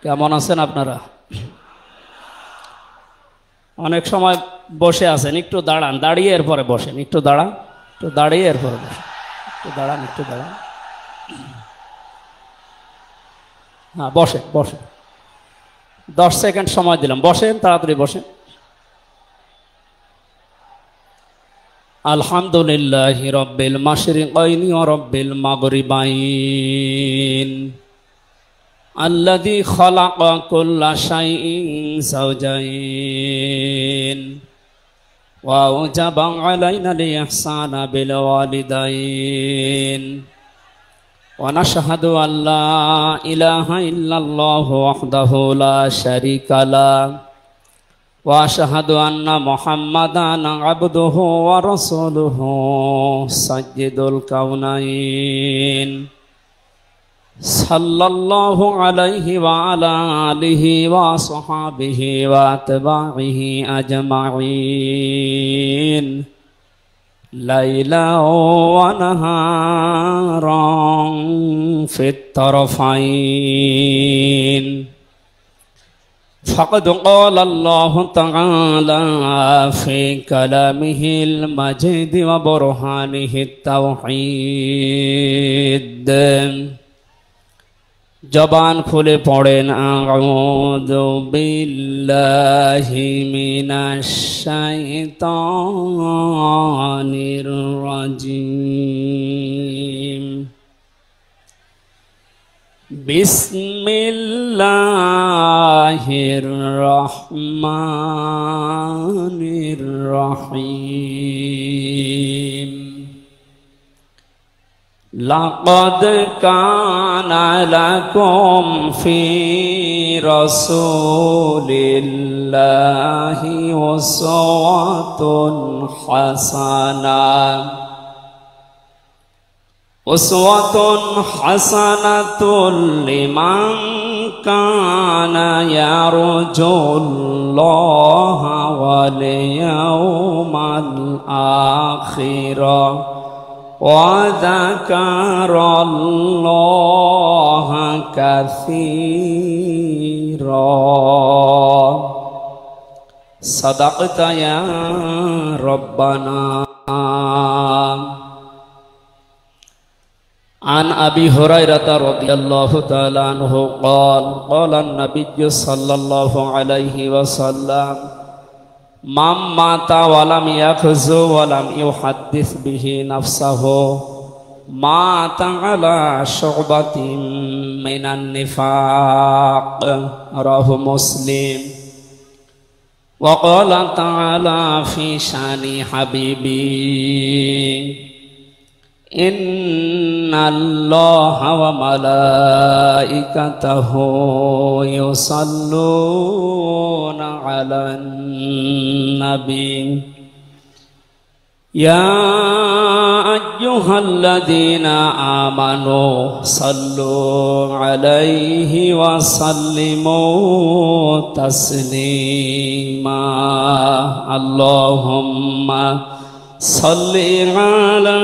কেমন আছেন আপনারা? অনেক সময় বসে আছেন, একটু দাঁড়ান, দাঁড়িয়ে এরপরে বসেন। একটু দাঁড়ান, একটু দাঁড়িয়ে এরপরে বসেন। একটু দাঁড়ান, একটু দাঁড়ান। হ্যাঁ, বসেন বসেন। 10 সেকেন্ড সময় দিলাম, বসেন, তাড়াতাড়ি বসেন। আলহামদুলিল্লাহি রাব্বিল মাশরিকাইনি ওয়া রাব্বিল মাগরিবাইন আল্লাযী খালাকা কুল্লা শাইইন যাওজাইন ওয়া আওজাবা আলাইনাল ইহসানা বিল ওয়ালিদাইন ওয়া নাশহাদু আল্লা ইলাহা ইল্লাল্লাহু ওয়াহদাহু লা শারীকা লাহু ওয়া আশহাদু আন্না মুহাম্মাদান আবদুহু ওয়া রাসূলুহু সাইয়্যিদুল কাওনাইন সাল্লাল্লাহু আলাইহি ওয়া আলা আলিহি ওয়া সাহবিহি ওয়া আতবাইহি আজমাইন লাইলা ওয়া নাহারান ফিত তারফাইন فقد قال الله تعالى في كلامه المجيد وبرهانه التوحيد জবান খুলে পড়েন আউযু বিল্লাহি মিনাশ শাইতানির রাজিম বিসমিল্লাহির রহমানির রহিম লাকাদ কানা লাকুম ফি রাসূলিল্লাহি উসওয়াতুন হাসানাহ উসওয়াতুন হাসানাতুল লিমান কানা ইয়ারজুল্লাহা ওয়াল ইয়াউমাল আখিরা ওয়া যাকারাল্লাহা কাসীরা সাদাকতা ইয়া রাব্বানা। عن أبي هريرة رضي الله تعالى عنه قال قال النبي صلى الله عليه وسلم من مات ولم يخزو ولم يحدث به نفسه مات على شعبة من النفاق رواه مسلم. وقال تعالى في شان حبيبي إن الله وملائكته يصلون على النبي يا أيها الذين آمنوا صلوا عليه وسلموا تسليما اللهم صل على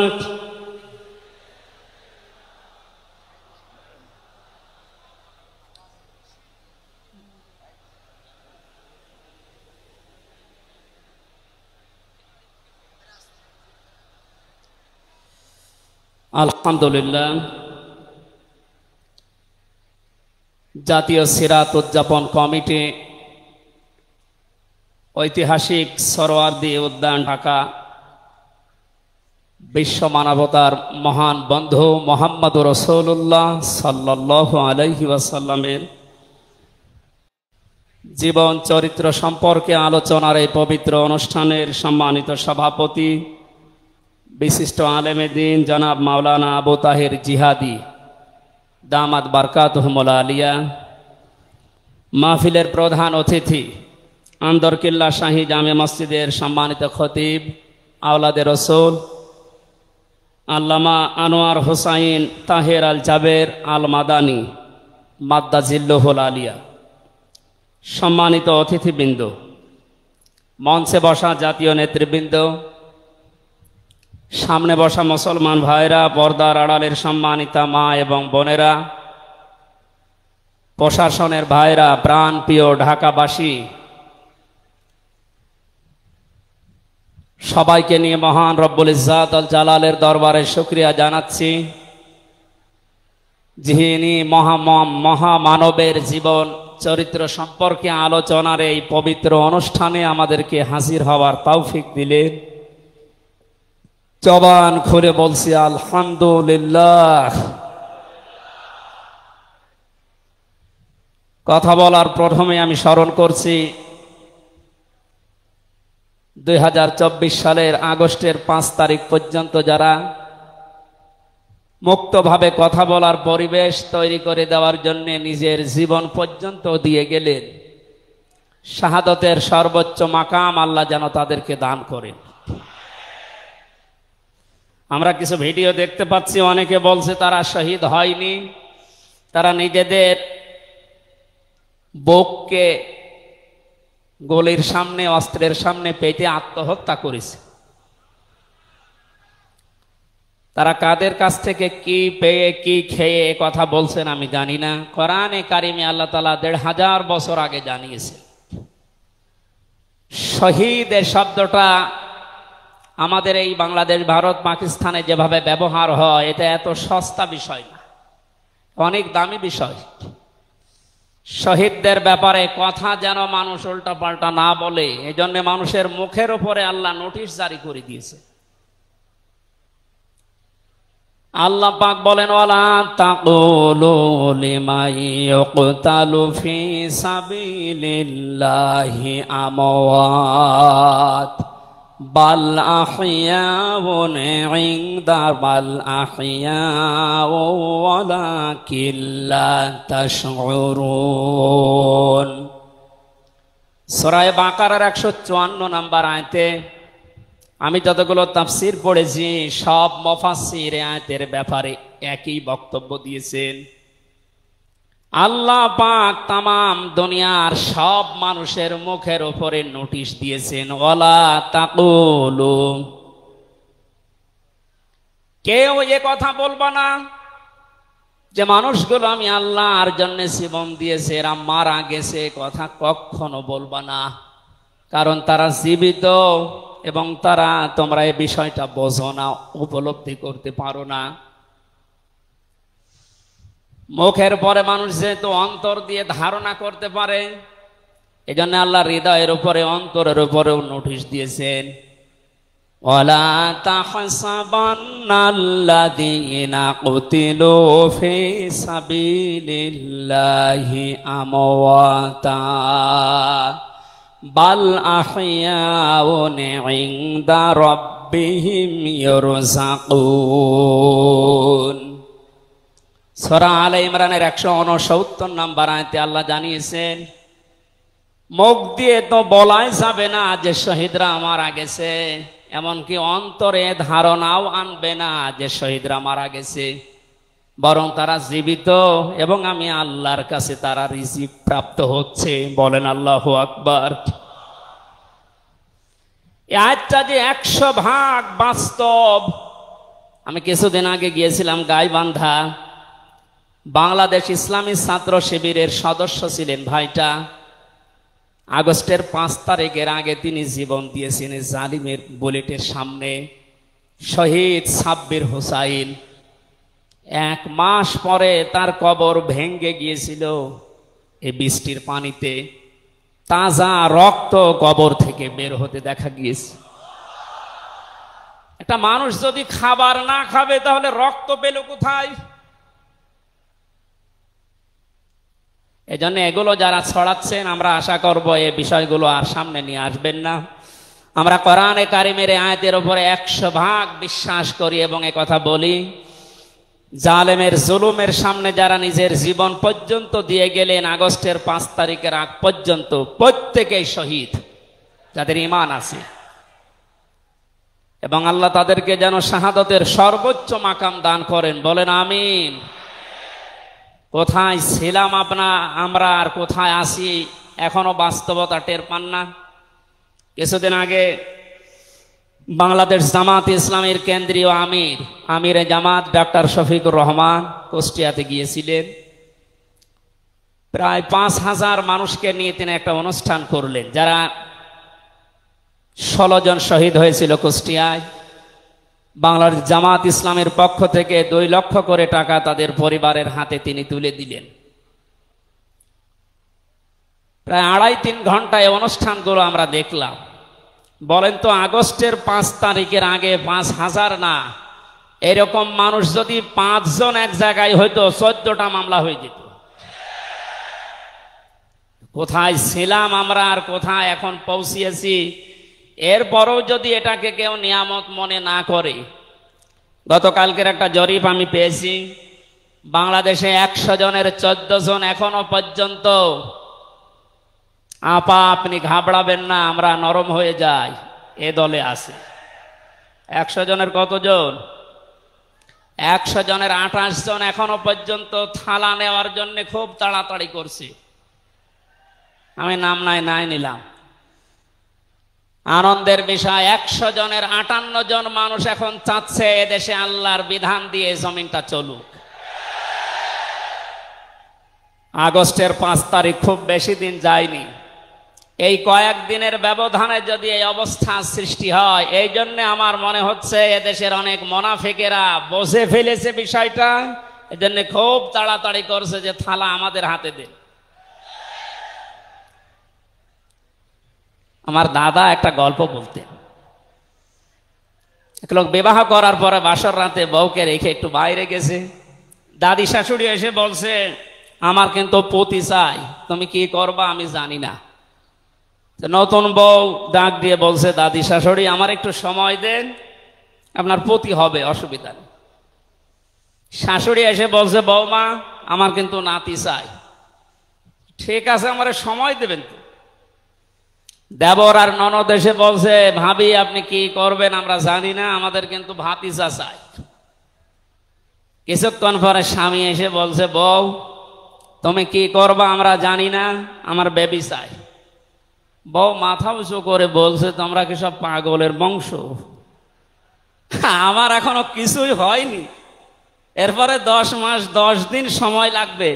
আলহামদুলিল্লাহ। জাতীয় সিরাত উদযাপন কমিটি ঐতিহাসিক সরোয়ার্দী উদ্যান ঢাকা বিশ্ব মানবতার মহান বন্ধু মুহাম্মদুর রাসূলুল্লাহ সাল্লাল্লাহু আলাইহি ওয়াসাল্লামের জীবন চরিত্র সম্পর্কে আলোচনার এই পবিত্র অনুষ্ঠানের সম্মানিত সভাপতি বিশিষ্ট আলেমে দ্বীন জনাব মাওলানা আবু তাহের জিহাদি দামাত বারকাতুহুল আলিয়া, মাহফিলের প্রধান অতিথি আন্দরকিল্লা শাহী জামে মসজিদের সম্মানিত খতিব আওলাদে রসুল আল্লামা আনোয়ার হোসাইন তাহের আল জাবের আল মাদানী মাদ্দাজিল্লুহুল আলিয়া, সম্মানিত অতিথিবৃন্দ, মঞ্চে বসা জাতীয় নেতৃবৃন্দ, সামনে বসা মুসলমান ভাইরা, পর্দার আড়ালের সম্মানিতা মা এবং বোনেরা, প্রশাসনের ভাইরা, প্রাণপ্রিয় ঢাকাবাসী, সবাইকে নিয়ে মহান রব্বুল ইজ্জাত আল জালালের দরবারে শুকরিয়া জানাচ্ছি, যিনি মহামানবের জীবন চরিত্র সম্পর্কে আলোচনার এই পবিত্র অনুষ্ঠানে আমাদেরকে হাজির হওয়ার তৌফিক দিলেন। জবান খুলে বলছি আলহামদুলিল্লাহ। কথা বলার প্রথমে আমি স্মরণ করছি 2024 সালের আগস্টের 5 তারিখ পর্যন্ত যারা মুক্তভাবে কথা বলার পরিবেশ তৈরি করে দেওয়ার জন্য নিজের জীবন পর্যন্ত দিয়ে গেলেন, শাহাদতের সর্বোচ্চ মাকাম আল্লাহ যেন তাদেরকে দান করেন। আমরা কিছু ভিডিও দেখতে পাচ্ছি, অনেকে বলছে তারা শহীদ হয়নি, তারা নিজেদের বুককে গলির সামনে, অস্ত্রের সামনে পেতে আত্মহত্যা করেছে। তারা কাদের কাছ থেকে কি পেয়ে কি খেয়ে কথা বলছেন আমি জানি না। কোরআনে কারিমে আল্লাহ তাআলা 1500 বছর আগে জানিয়েছে। শহীদ এর শব্দটা আমাদের এই বাংলাদেশ, ভারত, পাকিস্তানে যেভাবে ব্যবহার হয়, এটা এত সস্তা বিষয় না, অনেক দামি বিষয়। শহীদদের ব্যাপারে কথা যেন মানুষ উল্টা পাল্টা না বলে, এজন্য মানুষের মুখের উপরে আল্লাহ নোটিশ জারি করে দিয়েছে। আল্লাহ পাক বলেন, ওয়ালা তাকুলু লিমান ইউকতালু ফি সাবিলিল্লাহি আমওয়াত বাল আহইয়াউন ইনদা বাল আহইয়াউ ওয়ালাকিন লা তাশউরুন। সূরা বাকারার 154 নম্বর আয়াতে আমি যতগুলো তাফসীর পড়েছি, সব মুফাসসির আয়াতের ব্যাপারে একই বক্তব্য দিয়েছেন। আল্লাহ পাক তামাম দুনিয়ার সব মানুষের মুখের উপরে নোটিশ দিয়েছেন, ওয়ালা তাকুলু, কেউ এ কথা বলবা না যে মানুষগুলো আমি আল্লাহর জন্য জীবন দিয়েছে, এরা মারা গেছে, কথা কখনো বলবা না। কারণ তারা জীবিত এবং তারা, তোমরা এই বিষয়টা বোঝো না, উপলব্ধি করতে পারো না। মুখের পরে মানুষ যেহেতু অন্তর দিয়ে ধারণা করতে পারে, এজন্য আল্লাহ হৃদয়ের উপরে, অন্তরের উপরেও নোটিশ দিয়েছেন, ওয়ালা তাহসাবান্নাল্লাযীনা কুতিলু ফি সাবিলিল্লাহি আমওয়াতা বাল আহইয়াউন ইনদা রাব্বিহিম ইরযাকুন। সূরা আলে ইমরানের 169 নম্বর আয়াতে আল্লাহ জানিয়েছেন, মুখ দিয়ে তো বলাই যাবে না যে শহীদরা মারা গেছে, এমনকি অন্তরে ধারণাও আনবে না যে শহীদরা মারা গেছে, বরং তারা জীবিত এবং আমি আল্লাহর কাছে তারা রিজিক প্রাপ্ত হচ্ছে। বলেন আল্লাহু আকবার। এই আয়াতটা যে 100% বাস্তব। আমি কিছুদিন আগে গিয়েছিলাম গাইবান্ধা, বাংলাদেশ ইসলামী ছাত্র শিবিরের সদস্য ছিলেন ভাইটা। আগস্টের 5 তারিখের আগে তিনি জীবন দিয়েছেন জালিমের বুলেটের সামনে। শহীদ সাব্বির হোসাইন, 1 মাস পরে তার কবর ভেঙ্গে গিয়েছিল এই বৃষ্টির পানিতে। তাজা রক্ত কবর থেকে বের হতে দেখা গিয়েছে। একটা মানুষ যদি খাবার না খাবে তাহলে রক্ত পেল কোথায়? এজন্য এগুলো যারা ছড়াচ্ছেন, আমরা আশা করব এই বিষয়গুলো আর সামনে নিয়ে আসবেন না। আমরা কোরআনে কারিমের আয়াতের উপরে 100% বিশ্বাস করি এবং এ কথা বলি, জালেমের জুলুমের সামনে যারা নিজের জীবন পর্যন্ত দিয়ে গেলেন আগস্টের 5 তারিখের আগ পর্যন্ত, প্রত্যেকেই শহীদ যাদের ঈমান আছে, এবং আল্লাহ তাদেরকে যেন শাহাদতের সর্বোচ্চ মাকাম দান করেন। বলেন আমিন। কোথায় ছিলাম আমরা আর কোথায় আছি এখনো বাস্তবতা টের পান না। কিছুদিন আগে বাংলাদেশ জামাত ইসলামের কেন্দ্রীয় আমিরে জামাত ডক্টর শফিকুর রহমান কুষ্টিয়াতে গিয়েছিলেন। প্রায় 5,000 মানুষকে নিয়ে তিনি একটা অনুষ্ঠান করলেন, যারা 16 জন শহীদ হয়েছিল কুষ্টিয়ায়। বাংলার জামাত ইসলামের পক্ষ থেকে 2 লক্ষ করে টাকা তাদের পরিবারের হাতে তিনি তুলে দিলেন। প্রায় 2.5-3 ঘন্টায় অনুষ্ঠানগুলো আমরা দেখলাম। বলেন তো, আগস্টের 5 তারিখের আগে 5,000 না, এরকম মানুষ যদি 5 জন এক জায়গায় হইতো 14টা মামলা হয়ে যেত। কোথায় ছিলাম আমরা আর কোথায় এখন পৌঁছিয়েছি, এরপরও যদি এটাকে কেউ নিয়ামত মনে না করে। গতকালকের একটা জরিপ আমি পেয়েছি, বাংলাদেশে 100 জনের 14 জন এখনো পর্যন্ত আপা আপনি ঘাবড়াবেন না, আমরা নরম হয়ে যাই, এ দলে আছে। 100 জনের কতজন? 100 জনের 28 জন এখনো পর্যন্ত থালা নেওয়ার জন্য খুব তাড়াতাড়ি করছে। আমি নাম নাই নিলাম। আনন্দের বিষয়, 100 জনের 58 জন মানুষ এখন চাচ্ছে এদেশে আল্লাহর বিধান দিয়ে জমিনটা চলুক। আগস্টের 5 তারিখ খুব বেশি দিন যায়নি। এই কয়েকদিনের ব্যবধানে যদি এই অবস্থা সৃষ্টি হয়, এই জন্য আমার মনে হচ্ছে এদেশের অনেক মুনাফিকেরা বুঝে ফেলেছে বিষয়টা, এজন্য খুব তাড়াতাড়ি করছে যে থালা আমাদের হাতে দেন। আমার দাদা একটা গল্প বলতেন। এক লোক বিবাহ করার পরে বাসর রাতে বউকে রেখে একটু বাইরে গেছে। দাদি শাশুড়ি এসে বলছে, আমার কিন্তু পতি চাই, তুমি কি করবা আমি জানি না। নতুন বউ ডাক দিয়ে বলছে, দাদি শাশুড়ি আমার একটু সময় দেন, আপনার পতি হবে, অসুবিধা নেই। শাশুড়ি এসে বলছে, বৌমা আমার কিন্তু নাতি চাই। ঠিক আছে, আমার সময় দেবেন তো। দেবর আর ননদ এসে বলছে, ভাবি আপনি কি করবেন আমরা জানি না, আমাদের কিন্তু ভাতিজা চাই। কিছুক্ষণ পরে স্বামী এসে বলছে, বউ তুমি কি করবা আমরা জানি না, আমার বেবি চাই। বউ মাথা উঁচু করে বলছে, তোমরা কি সব পাগলের বংশ? আমার এখনো কিছুই হয়নি, এরপরে 10 মাস 10 দিন সময় লাগবে,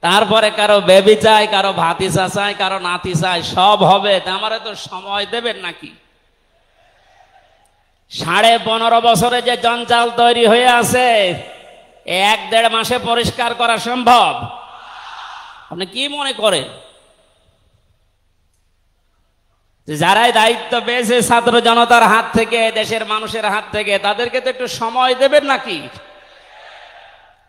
তারপরে কারো বেবি চাই, কারো ভাতিজা চাই, কারো নাতি চাই, সব হবে। আমারে তো সময় দেবেন নাকি? 15.5 বছরে যে জঞ্জাল তৈরি হয়ে আছে, 1-1.5 মাসে পরিষ্কার করা সম্ভব? আপনি কি মনে করেন? যারাই দায়িত্ব পেয়েছে ছাত্র জনতার হাত থেকে, দেশের মানুষের হাত থেকে, তাদেরকে তো একটু সময় দেবেন নাকি?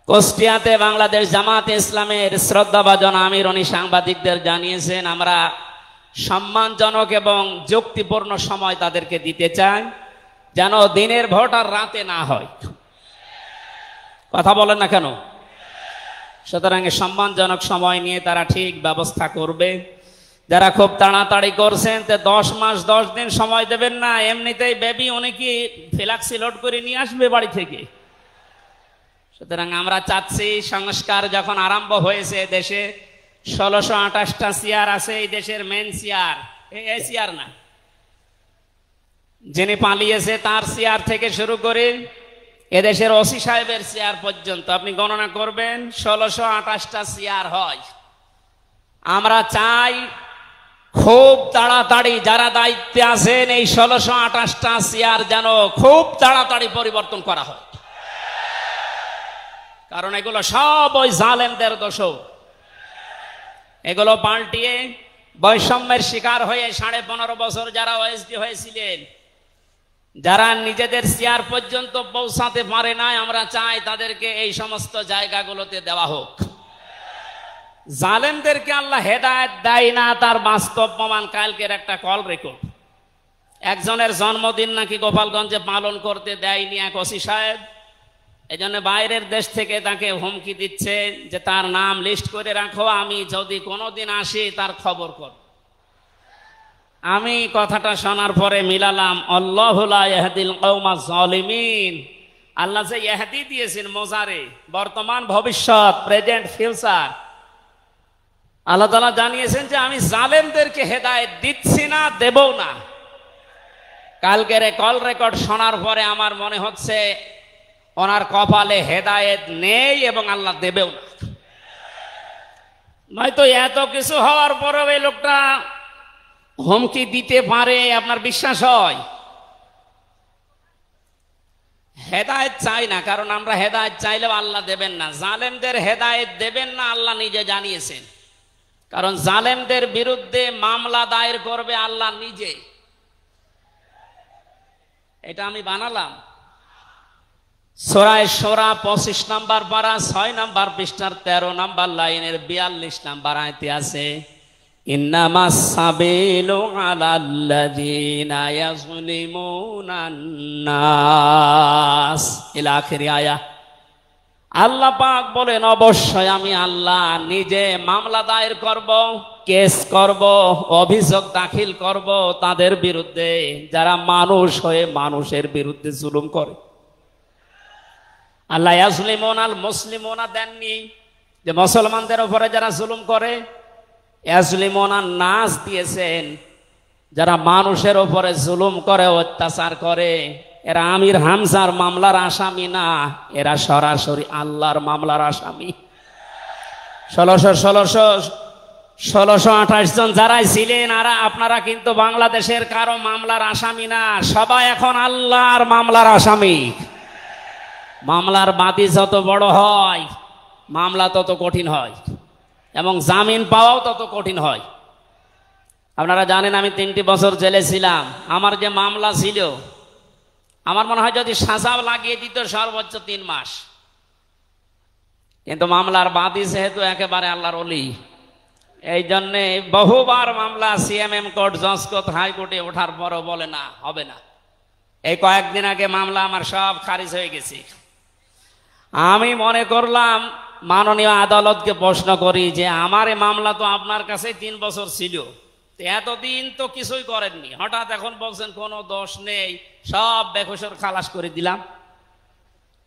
কুষ্টিয়াতে বাংলাদেশ জামাতে ইসলামের শ্রদ্ধাভাজন আমির উনি সাংবাদিকদের জানিয়েছেন, আমরা সম্মানজনক এবং যুক্তিপূর্ণ সময় তাদেরকে দিতে চাই, যেন দিনের ভোট আর রাতে না হয়। কথা বলেন না কেন? সুতরাং সম্মানজনক সময় নিয়ে তারা ঠিক ব্যবস্থা করবে। যারা খুব তাড়াতাড়ি করছেন, 10 মাস 10 দিন সময় দেবেন না, এমনিতেই বেবি অনেকে ফ্লাক্সি লোড করে নিয়ে আসবে বাড়ি থেকে। সুতরাং আমরা চাচ্ছি, সংস্কার যখন আরম্ভ হয়েছে দেশে, 1628টা চেয়ার আছে এই দেশের মেন চেয়ার, এই চেয়ার না, যিনি পালিয়েছে তার চেয়ার থেকে শুরু করে এদেশের ওসি সাহেবের চেয়ার পর্যন্ত আপনি গণনা করবেন, 1628টা চেয়ার হয়। আমরা চাই খুব তাড়াতাড়ি যারা দায়িত্বে আছেন এই 1628টা চেয়ার যেন খুব তাড়াতাড়ি পরিবর্তন করা হয়, কারণ এগুলো সব ওই জালেমদের দোষ। এগুলো পাল্টিয়ে বৈষম্যের শিকার হয়ে 15.5 বছর যারা ওএসডি হয়েছিলেন, যারা নিজেদের চেয়ার পর্যন্ত পৌঁছাতে পারে নাই, আমরা চাই তাদেরকে এই সমস্ত জায়গাগুলোতে দেওয়া হোক। জালেমদেরকে আল্লাহ হেদায়েত দেয় না, তার বাস্তব প্রমাণ কালকের একটা কল রেকর্ড। একজনের জন্মদিন নাকি গোপালগঞ্জে পালন করতে দেয়নি এক ওসি সাহেব, এই জন্য বাইরের দেশ থেকে তাকে হুমকি দিচ্ছে যে তার নাম লিস্ট করে রাখো, আমি যদি কোনোদিন আসি তার খবর কর। আমি কথাটা শোনার পরে মিলালাম, আল্লাহু লা ইয়াহদিল কওমাজ জালিমিন। আল্লাহ যে ইহদি দিয়েছেন মোজারে, বর্তমান ভবিষ্যৎ, প্রেজেন্ট ফিউচার, আল্লাহ তাআলা জানিয়েছেন যে আমি জালেমদেরকে হেদায়েত দিচ্ছি না, দেবও না। কালকের কল রেকর্ড শোনার পরে আমার মনে হচ্ছে ওনার কপালে হেদায়েত নেই এবং আল্লাহ দেবেও না। নয়তো এত কিছু হওয়ার পরেও এই লোকটা হুমকি দিতে পারে আপনার বিশ্বাস হয়? হেদায়েত চাই না, কারণ আমরা হেদায়েত চাইলেও আল্লাহ দেবেন না। জালেমদের হেদায়েত দেবেন না আল্লাহ নিজে জানিয়েছেন, কারণ জালেমদের বিরুদ্ধে মামলা দায়ের করবে আল্লাহ নিজে। এটা আমি বানালাম। সূরা শূরা 25 নম্বর পারা 6 নম্বর পৃষ্ঠার 13 নম্বর লাইনের 42 নম্বর আয়াতে আছে, ইন্নামাস সাবিলু আলাল্লাযিনা ইয়াযলিমুনান নাস ইলা আখির আয়া। আল্লাহ পাক বলেন, অবশ্যই আমি আল্লাহ নিজে মামলা দায়ের করব, কেস করব, অভিযোগ দাখিল করব তাদের বিরুদ্ধে যারা মানুষ হয়ে মানুষের বিরুদ্ধে জুলুম করে। আল্লাহ ইয়াজলিমুনাল মুসলিমুনা দেননি, যে মুসলমানদের উপরে যারা জুলুম করে, ইয়াজলিমুনান নাস দিয়েছেন, যারা মানুষের উপরে জুলুম করে, অত্যাচার করে। এরা আমির হামজার মামলার আসামি না, এরা সরাসরি আল্লাহর মামলার আসামি। 1628 জন যারাই ছিলেন আপনারা কিন্তু বাংলাদেশের কারো মামলার আসামি না, সবাই এখন আল্লাহর মামলার আসামি। মামলার বাদী যত বড় হয় মামলা তত কঠিন হয়, এবং জামিন পাওয়াও তত কঠিন হয়। আপনারা জানেন আমি 3টি বছর জেলে ছিলাম। আমার যে মামলা ছিল, আমার মনে হয় যদি সাজাও লাগিয়ে দিত সর্বোচ্চ 3 মাস। কিন্তু মামলার বাদী যেহেতু একেবারে আল্লাহর ওলি, এই জন্যে বহুবার মামলা সিএমএম কোর্ট, জজ কোর্ট, হাইকোর্টে ওঠার পরও বলে না, হবে না। এই কয়েকদিন আগে মামলা আমার সব খারিজ হয়ে গেছে। আমি মনে করলাম মাননীয় আদালতকে প্রশ্ন করি যে আমার এই মামলা তো আপনার কাছে 3 বছর ছিল, এতদিন তো কিছুই করেননি, হঠাৎ এখন বলছেন কোনো দোষ নেই, সব বেকসুর খালাস করে দিলাম।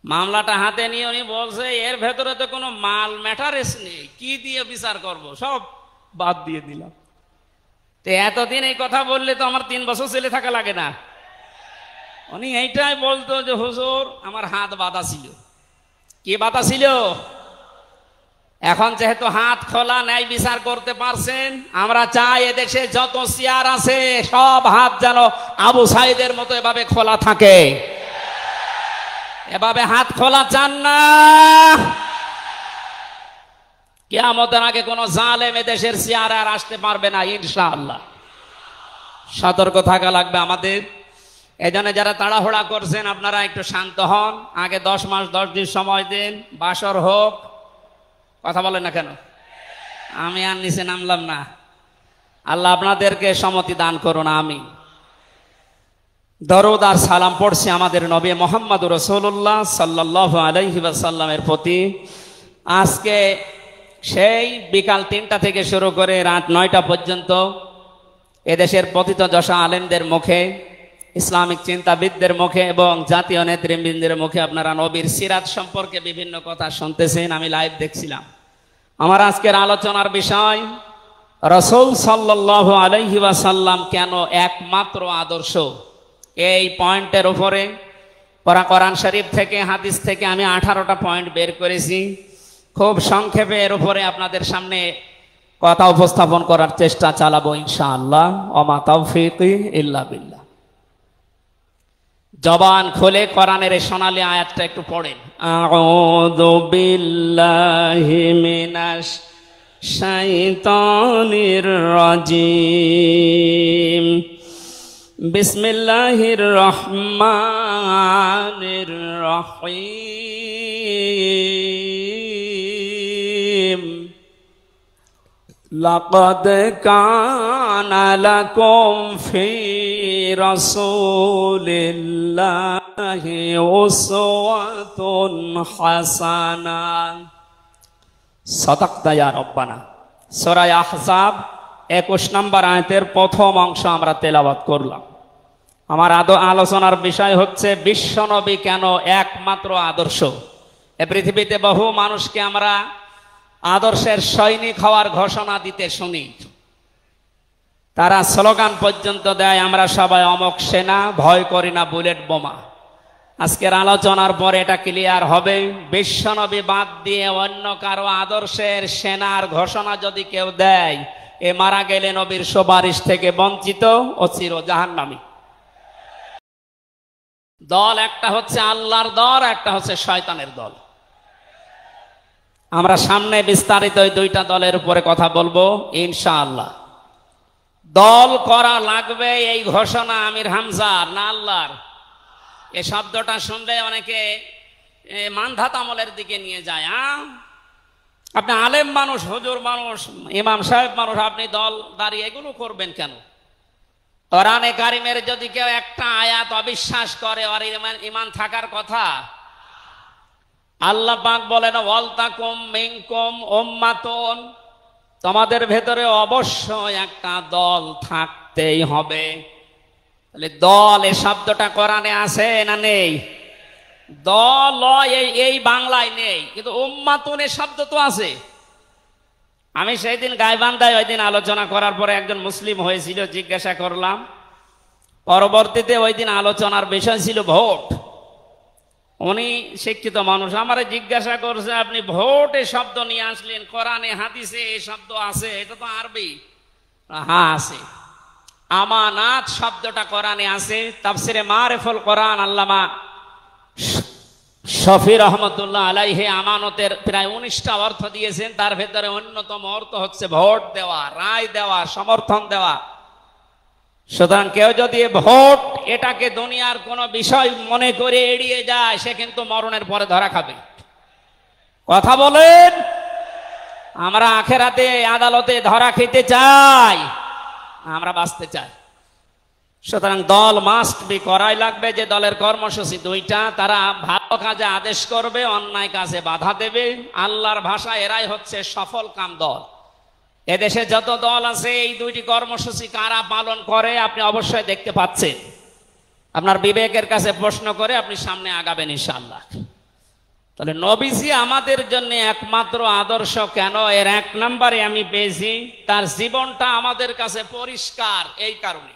মামলাটা হাতে নিয়ে উনি বলছে এর ভেতরে তো কোনো মাল ম্যাটারেস নেই, কি দিয়ে বিচার করব, সব বাদ দিয়ে দিলাম। তো এতদিন এই কথা বললে তো আমার 3 বছর জেলে থাকা লাগে না। উনি এইটাই বলতো যে হুজুর আমার হাত বাঁধা ছিল। কি বাধা ছিল? এখন যেহেতু হাত খোলা ন্যায় বিচার করতে পারছেন, আমরা চাই এদেশে যত চেয়ার আছে সব হাত যেন আবু সাইদের মতো এভাবে খোলা থাকে। এভাবে হাত খোলা চান না? কিয়ামতের আগে কোন জালেম এদেশের চেয়ারে আর আসতে পারবে না ইনশাআল্লাহ। সতর্ক থাকা লাগবে আমাদের। এজন্য যারা তাড়াহুড়া করছেন আপনারা একটু শান্ত হন, আগে 10 মাস 10 দিন সময় দিন, বাসর হোক। কথা বলেন না কেন? আমি আর নিচে নামলাম না। আল্লাহ আপনাদেরকে সম্মতি দান করুন, আমিন। দরুদ আর সালাম পড়ছি আমাদের নবী মুহাম্মদুর রাসূলুল্লাহ সাল্লাল্লাহু আলাইহি ওয়াসাল্লামের প্রতি। আজকে সেই বিকাল 3টা থেকে শুরু করে রাত 9টা পর্যন্ত এদেশের পতিত যশা আলেমদের মুখে, ইসলামিক চিন্তাবিদদের মুখে এবং জাতীয় নেতৃবৃন্দের মুখে আপনারা নবীর সিরাত সম্পর্কে বিভিন্ন কথা শুনতেছেন। আমি লাইভ দেখছিলাম। আমার আজকের আলোচনার বিষয় রাসূল সাল্লাল্লাহু আলাইহি ওয়াসাল্লাম কেন একমাত্র আদর্শ। এই পয়েন্টের উপরে কোরআন শরীফ থেকে, হাদিস থেকে আমি 18টা পয়েন্ট বের করেছি। খুব সংক্ষেপে এর উপরে আপনাদের সামনে কথা উপস্থাপন করার চেষ্টা চালাবো ইনশাআল্লাহ। ওমা তাওফীকি ইল্লা বিল্লাহ। জবান খুলে কোরআনের এই সোনালী আয়াতটা একটু পড়েন। আউযু বিল্লাহি মিনাশ শাইতানির রাজিম। বিসমিল্লাহির রহমানির রহিম। লাকাদ কানা লাকুম ফি রাসূলিল্লাহি উসওয়াতুন হাসানাহ। সাদাকতা ইয়া রাব্বানা। সূরা আহজাব 21 নম্বর আয়াতের প্রথম অংশ আমরা তেলাওয়াত করলাম। আমার আলোচনার বিষয় হচ্ছে বিশ্বনবী কেন একমাত্র আদর্শ। এ পৃথিবীতে বহু মানুষকে আমরা আদর্শের সৈনিক হওয়ার ঘোষণা দিতে শুনি। তারা স্লোগান পর্যন্ত দেয়, আমরা সবাই অমক সেনা, ভয় করি না বুলেট বোমা। আজকের আলোচনার পরে এটা ক্লিয়ার হবে। বিশ্বনবী বাদ দিয়ে অন্য কারো আদর্শের সেনার ঘোষণা যদি কেউ দেয়, এ মারা গেলে নবীর সুপারিশ থেকে বঞ্চিত ও চির জাহান্নামী। দল একটা হচ্ছে আল্লাহর দল, একটা হচ্ছে শয়তানের দল। আমরা সামনে বিস্তারিত এই দুইটা দলের উপরে কথা বলবো ইনশাআল্লাহ। দল করা লাগবে এই ঘোষণা আমির হামজার না আল্লাহর? এই শব্দটা শুনলে অনেকে মানধাত আমলের দিকে নিয়ে যায়। আপনি আলেম মানুষ, হুজুর মানুষ, ইমাম সাহেব মানুষ, আপনি দল দাঁড়িয়ে এগুলো করবেন কেন? কোরআনে কারিমের যদি কেউ একটা আয়াত অবিশ্বাস করে, আর ইমান থাকার কথা। আল্লাহ পাক বলেন ওয়ালতাকুম মিনকুম উম্মাতুন, তোমাদের ভেতরে অবশ্যই একটা দল থাকতেই হবে। তাহলে দল এই শব্দটা কোরআনে আছে না নেই? দল এই বাংলায় নেই, কিন্তু উম্মাতুন এই শব্দ তো আছে। আমি সেই দিন গাইবান্ধায় ওই দিন আলোচনা করার পরে একজন মুসলিম হয়েছিল, জিজ্ঞাসা করলাম। পরবর্তীতে ওই দিন আলোচনার বিষয় ছিল ভোট। উনি শিক্ষিত মানুষ, আমারে জিজ্ঞাসা করছে আপনি ভোট এই শব্দ নিয়ে আসলেন, কোরআনে হাদিসে এই শব্দ আছে? এটা তো আরবি। হ্যাঁ আছে। আমানাত শব্দটা কোরআনে আছে। তাফসিরে মারিফুল কোরআন আল্লামা শফি রহমতুল্লাহ আলাইহি আমানতের প্রায় 19টা অর্থ দিয়েছেন। তার ভেতরে অন্যতম অর্থ হচ্ছে ভোট দেওয়া, রায় দেওয়া, সমর্থন দেওয়া। সুতরাং কেউ যদি ভোট এটাকে দুনিয়ার কোন বিষয় মনে করে এড়িয়ে যায়, সে কিন্তু মরণের পরে ধরা খাবে। কথা বলেন? আমরা আখেরাতে আদালতে ধরা খেতে চাই, আমরা বাঁচতে চাই। সুতরাং দল মাস্ট বি, করাই লাগবে। যে দলের কর্মসূচি দুইটা, তারা ভালো কাজে আদেশ করবে, অন্যায় কাজে বাধা দেবে। আল্লাহর ভাষা এরাই হচ্ছে সফল কাম দল। এদেশে যত দল আছে এই দুইটি কর্মসূচি কারা পালন করে আপনি অবশ্যই দেখতে পাচ্ছেন। আপনার বিবেকের কাছে প্রশ্ন করে আপনি সামনে আগাবেন ইনশাআল্লাহ। তাহলে নবীজি আমাদের জন্য একমাত্র আদর্শ কেন? এর এক নম্বরে আমি পেয়েছি তার জীবনটা আমাদের কাছে পরিষ্কার। এই কারণে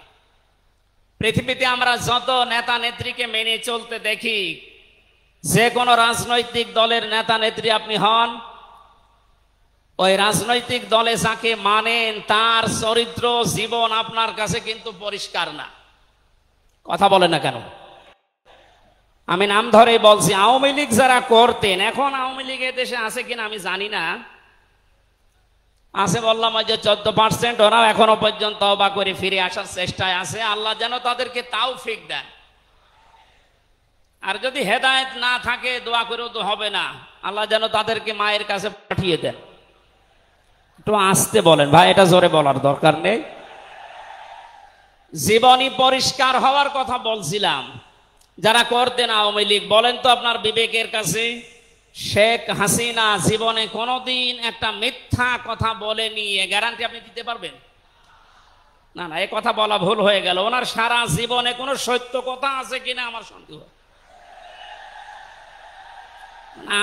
পৃথিবীতে আমরা যত নেতা নেত্রীকে মেনে চলতে দেখি, যে কোনো রাজনৈতিক দলের নেতা নেত্রী আপনি হন, ওই রাজনৈতিক দলে যাকে মানেন তার চরিত্র জীবন আপনার কাছে কিন্তু পরিষ্কার না। কথা বলে না কেন? আমি নাম ধরেই বলছি, আওয়ামী লীগ যারা করতেন, এখন আওয়ামী লীগ দেশে আছে কিনা আমি জানি না, আছে বললাম ওই যে 14%, ওরাও এখনো পর্যন্ত তওবা করে ফিরে আসার চেষ্টায় আছে। আল্লাহ যেন তাদেরকে তাওফিক দেন। আর যদি হেদায়েত না থাকে দোয়া করেও তো হবে না, আল্লাহ যেন তাদেরকে মায়ের কাছে পাঠিয়ে দেন। একটু আস্তে বলেন ভাই, এটা জোরে বলার দরকার নেই। জীবনী পরিষ্কার হওয়ার কথা বলছিলাম। যারা করতেন আওয়ামী লীগ, বলেন তো আপনার বিবেকের কাছে, শেখ হাসিনা জীবনে কোনোদিন একটা মিথ্যা কথা বলেনি, এ গ্যারান্টি আপনি দিতে পারবেন? না না, এই কথা বলা ভুল হয়ে গেল। ওনার সারা জীবনে কোনো সত্য কথা আছে কিনা আমার সন্দেহ।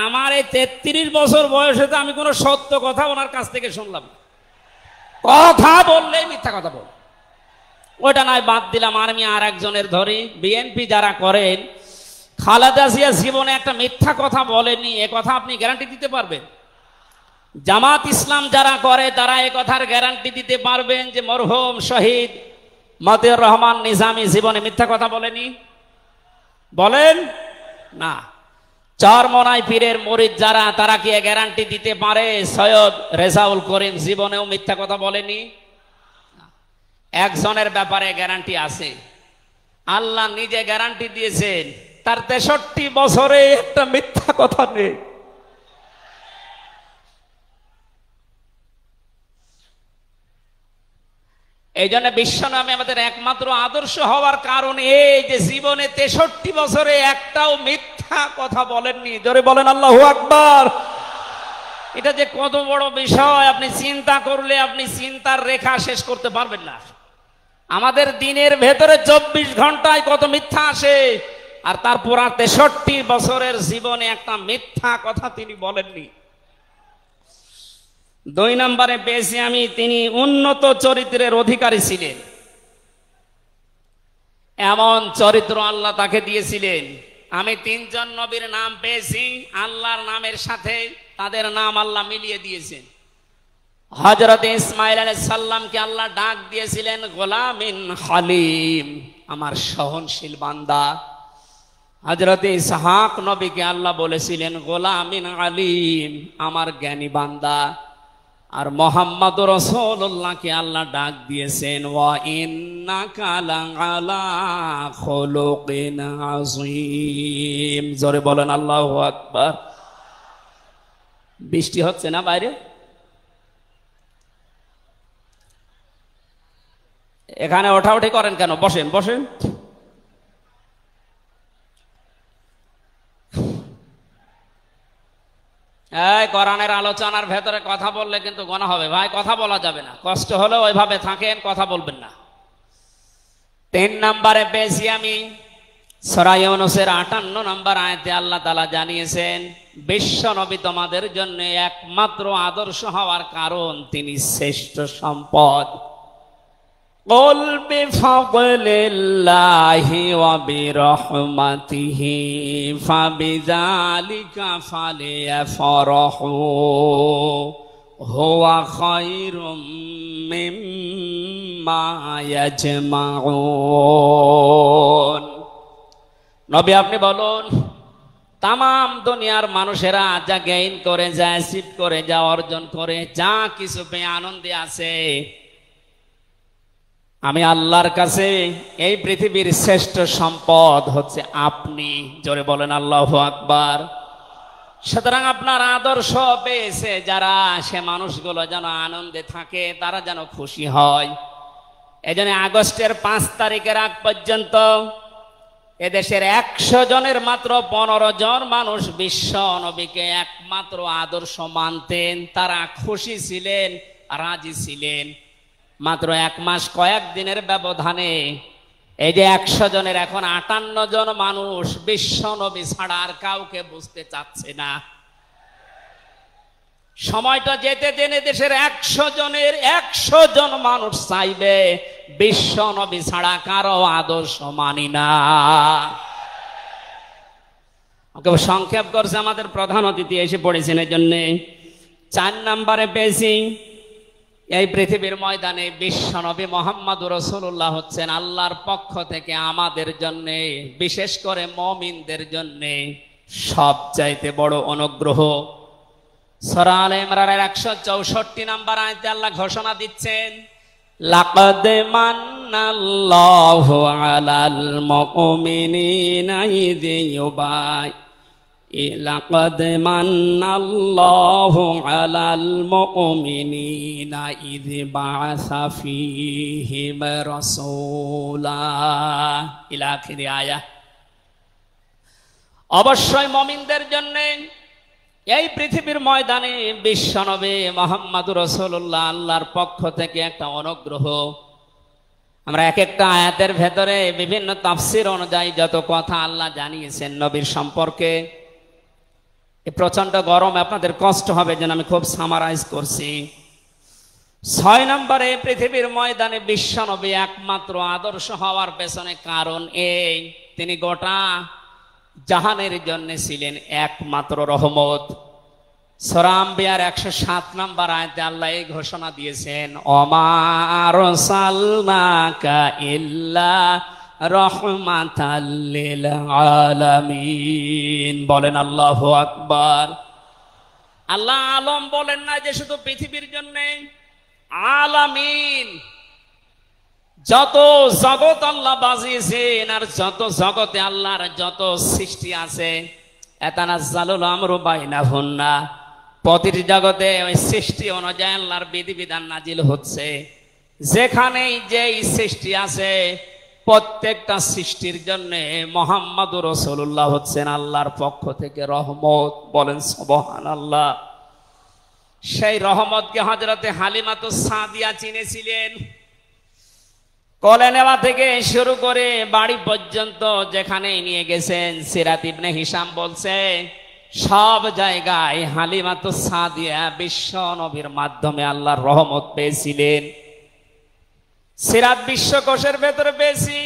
আমার এই 33 বছর বয়সে তো আমি কোনো সত্য কথা ওনার কাছ থেকে শুনলাম না। কথা বললেই মিথ্যা কথা বল। ওইটা নয়, বাদ দিলাম। আমি আর একজনের ধরি, বিএনপি যারা করেন, খালেদা জিয়া জীবনে একটা মিথ্যা কথা বলেনি, এ কথা আপনি গ্যারান্টি দিতে পারবেন? জামাত ইসলাম যারা করে তারা এ কথার গ্যারান্টি দিতে পারবেন যে মরহুম শহীদ মতিউর রহমান নিজামী জীবনে মিথ্যা কথা বলেনি? বলেন না। চরমনাই পীরের মুরিদ যারা, তারা কি গ্যারান্টি দিতে পারে সৈয়দ রেজাউল করিম জীবনেও মিথ্যা কথা বলেনি? একজনের ব্যাপারে গ্যারান্টি আছে, আল্লাহ নিজে গ্যারান্টি দিয়েছেন, তার 63 বছরে একটা মিথ্যা কথা নেই। এই জন্য বিশ্বনবী আমাদের একমাত্র আদর্শ হওয়ার কারণ এই যে জীবনে 63 বছরে একটাও মিথ্যা কথা বলেননি। জোরে বলেন আল্লাহু আকবার। এটা যে কত বড় বিষয় আপনি চিন্তা করলে আপনি চিন্তার রেখা শেষ করতে পারবেন না। আমাদের দিনের ভেতরে 24 ঘন্টায় কত মিথ্যা আসে, আর তার পুরা 63 বছরের জীবনে একটা মিথ্যা কথা তিনি বলেননি। 2 নম্বরে পেয়েছি আমি, তিনি উন্নত চরিত্রের অধিকারী ছিলেন। এমন চরিত্র আল্লাহ তাকে দিয়েছিলেন আমি তিনজন নবীর নাম পেয়েছি আল্লাহর নামের সাথে, তাদের নাম আল্লাহ মিলিয়ে দিয়েছেন। হযরত ইসমাঈল আলাইহিস সালামকে আল্লাহ ডাক দিয়েছিলেন গোলামিন হালিম, আমার সহনশীল বান্দা। হযরত ইসহাক নবীকে আল্লাহ বলেছিলেন গোলামিন আলিম, আমার জ্ঞানী বান্দা। আর মুহাম্মদুর রাসূলুল্লাহকে আল্লাহ ডাক দিয়েছেন ওয়া ইন্নাকা লাআলা খুলুকিন আযীম। জোরে বলেন আল্লাহু আকবার। বৃষ্টি হচ্ছে না বাইরে? এখানে ওঠাউঠি করেন কেন? বসেন বসেন। এই কোরআনের আলোচনার ভেতরে কথা বললে কিন্তু গুনাহ হবে ভাই, কথা বলা যাবে না। কষ্ট হলে ওইভাবে থাকেন, কথা বলবেন না। 3 নম্বরে পেয়েছি আমি সূরা ইউনূসের 58 নম্বর আয়াতে আল্লাহ তাআলা জানিয়েছেন বিশ্ব নবী তোমাদের জন্য একমাত্র আদর্শ হওয়ার কারণ তিনি শ্রেষ্ঠ সম্পদ। قل بفضل الله وبرحمته فبذلك فليفرحوا هو خير مما يجمعون। নবী আপনি বলুন, তাম দুনিয়ার মানুষেরা যা গেইন করে, যা অ্যাচিভ করে, যা অর্জন করে, যা কিছু পেয়ে আনন্দে আছে, আমি আল্লাহর কাছে এই পৃথিবীর শ্রেষ্ঠ সম্পদ হচ্ছে আপনি। জোরে বলেন আল্লাহু আকবার। সুতরাং আপনার আদর্শ পেয়েছে যারা, সে মানুষগুলো যেন আনন্দে থাকে, তারা যেন খুশি হয়। এজন্য আগস্টের 5 তারিখের আগ পর্যন্ত এদেশের 100 জনের মাত্র 15 জন মানুষ বিশ্ব নবীকে একমাত্র আদর্শ মানতেন। তারা খুশি ছিলেন, রাজি ছিলেন। মাত্র 1 মাস কয়েক দিনের ব্যবধানে এই যে 100 জনের এখন 58 জন মানুষ বিশ্ব নবী ছাড়া আর কাউকে বুঝতে চাচ্ছে না। সময়টা যেতে জেনে দেশের 100 জনের 100 জন মানুষ চাইবে বিশ্ব নবী ছাড়া কারো আদর্শ মানি না। সংক্ষেপ করছে আমাদের প্রধান অতিথি এসে পড়েছেন, এই জন্যে 4 নম্বরে পেয়েছি এই পৃথিবীর ময়দানে বিশ্ব নবী মুহাম্মদুর রাসূলুল্লাহ হচ্ছেন আল্লাহর পক্ষ থেকে আমাদের জন্য, বিশেষ করে মুমিনদের জন্য সবচাইতে বড় অনুগ্রহ। সূরা আলে ইমরানের 164 নম্বর আয়াতে আল্লাহ ঘোষণা দিচ্ছেন লাকাদ মান্নাল্লাহু আলাল মুমিনিনা ইয লাকাদ মান্নাল্লাহু আলাল মুমিনিনা ইয বাআসা ফীহিম রাসূলা ইলা আখিরি আয়াত। অবশ্যই মুমিনদের জন্য এই পৃথিবীর ময়দানে বিশ্বনবী মুহাম্মদুর রাসূলুল্লাহ আল্লাহর পক্ষ থেকে একটা অনুগ্রহ। আমরা এক একটা আয়াতের ভেতরে বিভিন্ন তাফসীর অনুযায়ী যত কথা আল্লাহ জানিয়েছেন নবীর সম্পর্কে, প্রচন্ড গরম, আপনাদের কষ্ট হবে যেন আমি খুব সামারাইজ করছি। 6 নম্বরে পৃথিবীর ময়দানে বিশ্বনবী একমাত্র আদর্শ হওয়ার পেছনে কারণ এই, তিনি গোটা জাহানের জন্য ছিলেন একমাত্র রহমত। সূরা আম্বিয়ার 107 নম্বর আয়াতে আল্লাহ এই ঘোষণা দিয়েছেন ওমা আরসালনাকা ইল্লা রাহমাতাল লিল আলামিন। বলেন আল্লাহু আকবার। আল্লাহ আলম বলেন না যে শুধু পৃথিবীর জন্য, আলামিন যত জগৎ আল্লাহ বাজিয়েছেন আর যত জগতে আল্লাহর যত সৃষ্টি আছে, এতানাজ্জালুল আমরু বাইনাহুন্না, প্রতিটি জগতে ওই সৃষ্টি অনুযায়ী আল্লাহর বিধিবিধান নাজিল হচ্ছে। যেখানেই যেই সৃষ্টি আছে প্রত্যেকটা সৃষ্টির জন্য মুহাম্মদুর রাসূলুল্লাহ হচ্ছেন আল্লাহর পক্ষ থেকে রহমত। বলেন সুবহানাল্লাহ। সেই রহমতকে হযরতে হালিমাতুস সাদিয়া চিনেছিলেন। কোলে নেওয়া থেকে শুরু করে বাড়ি পর্যন্ত যেখানে নিয়ে গেছেন, সিরাত ইবনে হিশাম বলছে সব জায়গায় হালিমাতুস সাদিয়া বিশ্ব নবীর মাধ্যমে আল্লাহর রহমত পেয়েছিলেন। সিরাত বিশ্বকোষের ভেতরে পেয়েছি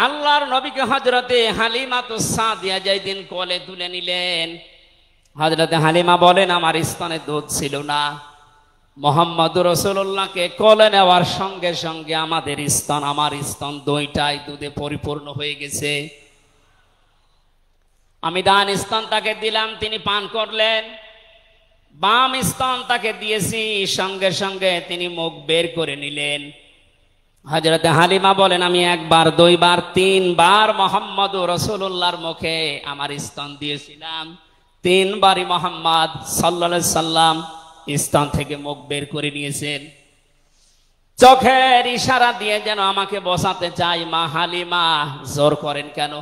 আল্লাহর নবীকে হযরতে হালিমাতুস সাদিয়া যেদিন কোলে তুলে নিলেন, হযরতে হালিমা বলেন আমার স্তনে দুধ ছিল না। মুহাম্মদুর রাসূলুল্লাহকে কোলে নেওয়ার সঙ্গে সঙ্গে আমাদের স্তন, আমার স্তন দুইটাই দুধে পরিপূর্ণ হয়ে গেছে। আমি ডান স্তন তাকে দিলাম, তিনি পান করলেন। বাম স্তন তাকে দিয়েছি, সঙ্গে সঙ্গে তিনি মুখ বের করে নিলেন। হযরতে হালিমা বলেন আমি একবার, দুইবার, তিনবার মুহাম্মদুর রাসূলুল্লাহর মুখে আমার স্তন দিয়েছিলাম। তিনবারই মুহাম্মদ সাল্লাল্লাহু আলাইহি সাল্লাম স্তন থেকে মুখ বের করে নিয়েছেন। চোখের ইশারা দিয়ে যেন আমাকে বসাতে চাই, মা হালিমা জোর করেন কেন?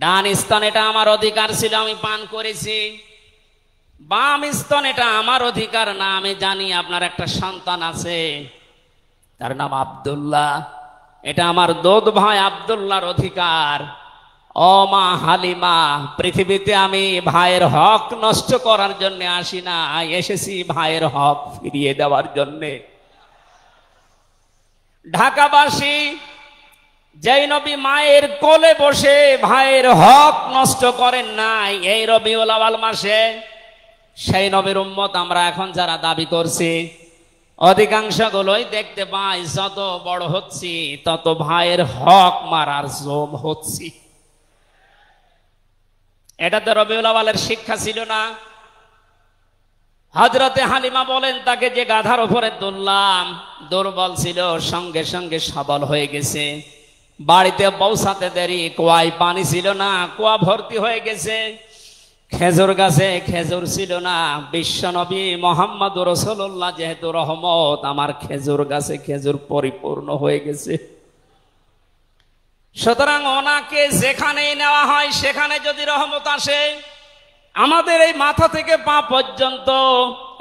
ডান স্তন এটা আমার অধিকার ছিল, আমি পান করেছি। বাম স্তন এটা আমার অধিকার না। আমি জানি আপনার একটা সন্তান আছে, তার নাম আব্দুল্লাহ, এটা আমার দুধ ভাই আব্দুল্লাহর অধিকার। ও মা হালিমা, পৃথিবীতে আমি ভাইয়ের হক নষ্ট করার জন্য আসি না, এসেছি ভাইয়ের হক ফিরিয়ে দেওয়ার জন্যে। ঢাকাবাসী, যেই নবী মায়ের কোলে বসে ভাইয়ের হক নষ্ট করেন নাই এই রবিউল আউয়াল মাসে, সেই নবীর উম্মত আমরা এখন যারা দাবি করছি, অধিকাংশ গুলোই দেখতে পাই যত বড় হচ্ছি তত ভাইয়ের হক মারার জম হচ্ছি। এটা তো রবিউল আউয়ালের শিক্ষা ছিল না। হযরতে হালিমা বলেন তাকে যে গাধার উপরে তুললাম, দুর্বল ছিল, সঙ্গে সঙ্গে সবল হয়ে গেছে। বাড়িতে পৌঁছাতে দেরি, কুয়ায় পানি ছিল না, কুয়া ভর্তি হয়ে গেছে। খেজুর গাছে খেজুর ছিল না। বিশ্বনবী মুহাম্মদুর রাসূলুল্লাহ যেহেতু রহমত, আমার খেজুর গাছে খেজুর পরিপূর্ণ হয়ে গেছে। সুতরাং ওনাকে যেখানেই নেওয়া হয় সেখানে যদি রহমত আসে, আমাদের এই মাথা থেকে পা পর্যন্ত,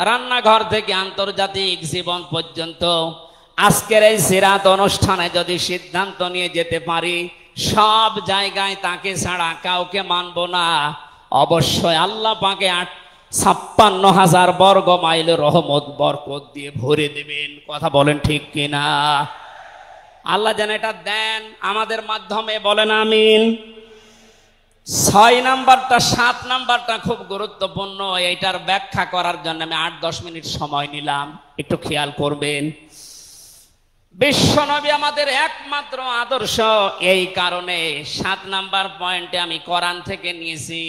রান্নাঘর থেকে আন্তর্জাতিক জীবন পর্যন্ত, আজকের এই সিরাত অনুষ্ঠানে যদি সিদ্ধান্ত নিয়ে যেতে পারি সব জায়গায় তাকে ছাড়া কাউকে মানব না, অবশ্যই আল্লাহ পাকে 56,000 বর্গ মাইল রহমত বরকত দিয়ে ভরে দেবেন। কথা বলেন ঠিক কিনা? আল্লাহ যেন এটা দেন আমাদের মাধ্যমে, বলেন আমিন। 6 নাম্বারটা, 7 নাম্বারটা খুব গুরুত্বপূর্ণ। এইটার ব্যাখ্যা করার জন্য আমি 8-10 মিনিট সময় নিলাম, একটু খেয়াল করবেন। বিশ্বনবী আমাদের একমাত্র আদর্শ, এই কারণে 7 নাম্বার পয়েন্টে আমি কোরআন থেকে নিয়েছি।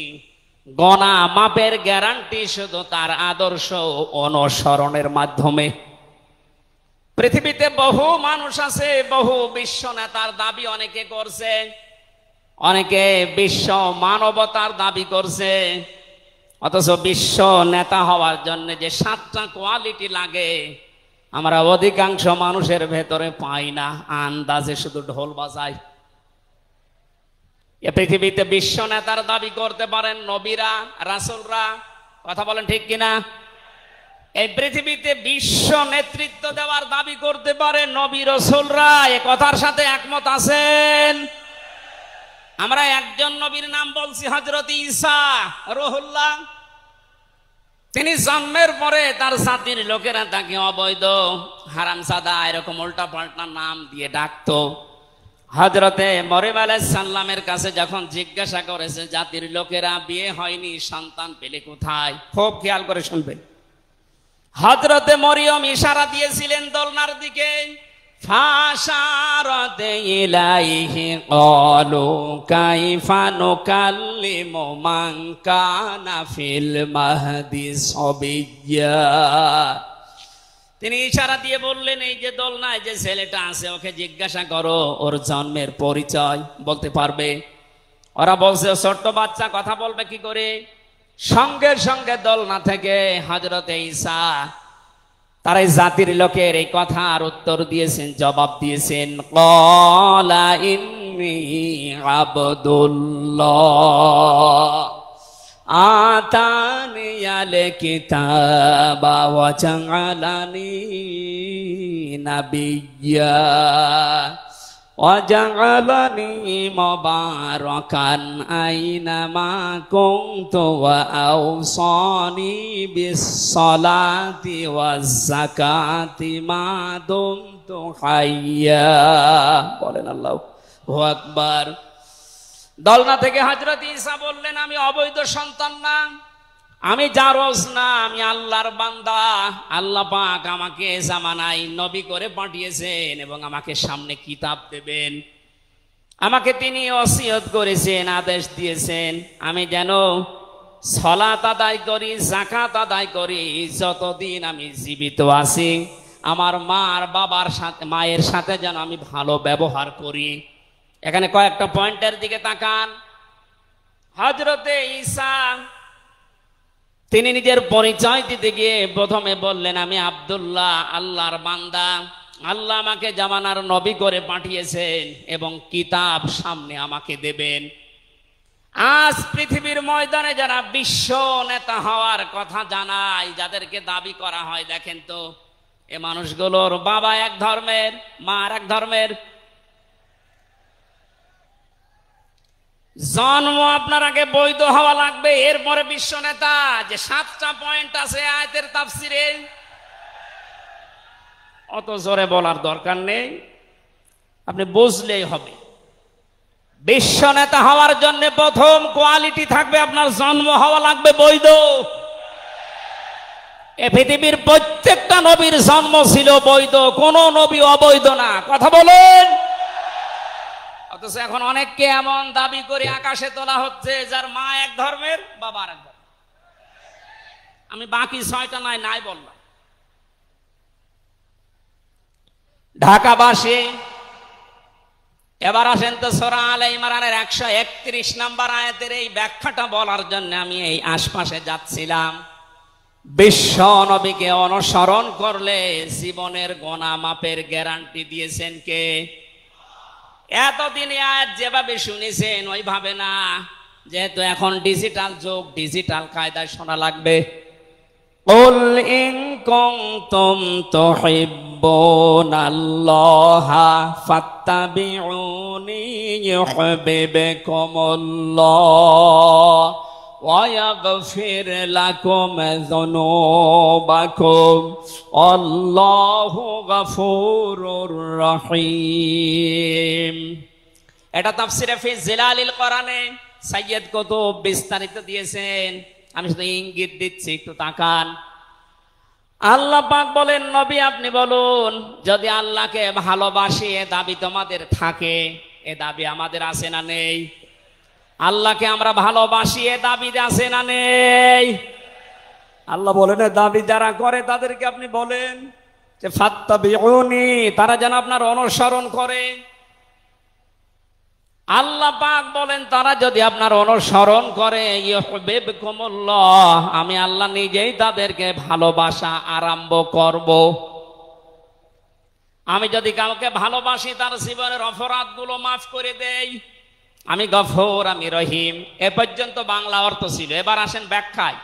গণা মাপের গ্যারান্টি শুধু তার আদর্শ অনুসরণের মাধ্যমে। পৃথিবীতে বহু মানুষ আছে, বহু বিশ্ব নেতার দাবি অনেকে করছে, অনেকে বিশ্ব মানবতার দাবি করছে, অথচ বিশ্ব নেতা হওয়ার জন্য যে 7টা কোয়ালিটি লাগে আমরা অধিকাংশ মানুষের ভেতরে পাই না, আন্দাজে শুধু ঢোল বাজায়। এ পৃথিবীতে বিশ্ব নেতার দাবি করতে পারেন নবীরা, রাসূলরা। কথা বলেন ঠিক কিনা? এই পৃথিবীতে বিশ্ব নেতৃত্ব দেওয়ার দাবি করতে পারেন নবী রাসূলরা। এ কথার সাথে একমত আছেন? আমরা একজন নবীর নাম বলছি, হযরত ঈসা রূহুল্লাহ। তিনি জন্মের পরে তার জাতির লোকেরা তাকে অবৈধ, হারামজাদা, এরকম উল্টা পাল্টা নাম দিয়ে ডাকতো। হযরতে মরিয়ম আলাইহিস সালামের কাছে যখন জিজ্ঞাসা করেছে জাতির লোকেরা বিয়ে হয়নি, সন্তান পেলে কোথায়, খুব খেয়াল করে শুনবেন। হযরতে মরিয়ম ইশারা দিয়েছিলেন দোলনার দিকে, ফাশারাত ইলাইহি ক্বালু কাইফা নুকাল্লিমু মান কানা ফিল মাহদি সাবিয়্যা। তিনি ইশারা দিয়ে বললেন এই যে দোলনায় যে ছেলেটা আছে ওকে জিজ্ঞাসা করো ওর জন্মের পরিচয় বলতে পারবে। ওরা বলছে ছোট্ট বাচ্চা কথা বলবে কি করে? সঙ্গে সঙ্গে দোলনা থেকে হযরতে ঈসা তার এই জাতির লোকের এই কথার উত্তর দিয়েছেন, জবাব দিয়েছেন, ক্বালা ইন্নী আবদুল্লাহ আতানিয়াল কিতাবা ওয়া জাআলানি নাবিয়্যা ওয়া জাআলানি মুবারাকান আইনামা কুনতু ওয়া আওসানি বিস-সালাতি ওয়াজ-যাকাতি মা দুমতু হাইয়্যা। বলেন আল্লাহু ও আকবার। দলনা থেকে হযরত ঈসা বললেন, আমি অবৈধ সন্তান না, আমি জারজ না, আমি আল্লাহর বান্দা। আল্লাহ পাক আমাকে জামানায় নবী করে পাঠিয়েছেন এবং আমাকে সামনে কিতাব দেবেন। আমাকে তিনি ওসিয়ত করেছেন, আদেশ দিয়েছেন আমি যেন সালাত আদায় করি, যাকাত আদায় করি যতদিন আমি জীবিত আছি। আমার মায়ের সাথে যেন আমি ভালো ব্যবহার করি। এখানে কয়েকটা পয়েন্টের দিকে তাকান। হযরতে ঈসা তিনি নিজের পরিচয় দিতে গিয়ে প্রথমে বললেন, আমি আব্দুল্লাহ, আল্লাহর বান্দা। আল্লাহ আমাকে জামানার নবী করে পাঠিয়েছেন এবং কিতাব সামনে আমাকে দেবেন। আজ পৃথিবীর ময়দানে যারা বিশ্ব নেতা হওয়ার কথা জানায়, যাদেরকে দাবি করা হয়, দেখেন তো এ মানুষগুলোর বাবা এক ধর্মের, মা আর এক ধর্মের। জন্ম আপনার আগে বৈধ হওয়া লাগবে, এরপরে বিশ্ব নেতা। যে 7টা পয়েন্ট আছে আয়াতের তাফসিরে, অত জোরে বলার দরকার নেই, আপনি বুঝলেই হবে। বিশ্ব নেতা হওয়ার জন্য প্রথম কোয়ালিটি থাকবে, আপনার জন্ম হওয়া লাগবে বৈধ। এ পৃথিবীর প্রত্যেকটা নবীর জন্ম ছিল বৈধ, কোন নবী অবৈধ না। কথা বলেন। অথচ এখন অনেককে এমন দাবি করে আকাশে তোলা হচ্ছে যার মা এক ধর্মের, বাবা আর এক ধর্মের। আমি বাকি 6টা নাই বললাম। ঢাকাবাসী, এবার আসেন তো সূরা আলে ইমরানের 131 নম্বর আয়াতের এই ব্যাখ্যাটা বলার জন্য আমি এই আশপাশে যাচ্ছিলাম। বিশ্ব নবীকে অনুসরণ করলে জীবনের গুনাহ মাপের গ্যারান্টি দিয়েছেন কে? এতদিন আয়াত যেভাবে শুনেছেন ওইভাবে না, যেহেতু এখন ডিজিটাল যুগ, ডিজিটাল কায়দায় শোনা লাগবে। কুল ইন কুনতুম তুহিব্বুনাল্লাহা ফাত্তাবিউনি ইউহিব্বুকুমুল্লাহ ওয়া ইয়াগফির লাকুম যুনুবাকুম আল্লাহু গফুরুর রহিম। এটা তাফসিরে ফি জিলালিল কোরআনে সাইয়্যিদ কুতুব বিস্তারিত দিয়েছেন, আমি শুধু ইঙ্গিত দিচ্ছি, একটু তাকান। আল্লাহ পাক বলেন, নবী আপনি বলুন, যদি আল্লাহকে ভালোবাসি এ দাবি তোমাদের থাকে, এ দাবি আমাদের আছে না নেই? আল্লাহকে আমরা ভালোবাসি এ দাবি আছে না নেই? আল্লাহ বলেন দাবি যারা করে তাদেরকে আপনি বলেন যে ফাত্তাবিউনি, তারা যেন আপনার অনুসরণ করে। আল্লাহ পাক বলেন তারা যদি আপনার অনুসরণ করে ইউহিব্বুকুমুল্লাহ, আমি আল্লাহ নিজেই তাদেরকে ভালোবাসা আরম্ভ করব। আমি যদি কাউকে ভালোবাসি তার জীবনের অপরাধগুলো মাফ করে দেই, আমি গফুর, আমি রহিম। এ পর্যন্ত বাংলা অর্থ ছিল। এবার আসেন ব্যাখ্যায়।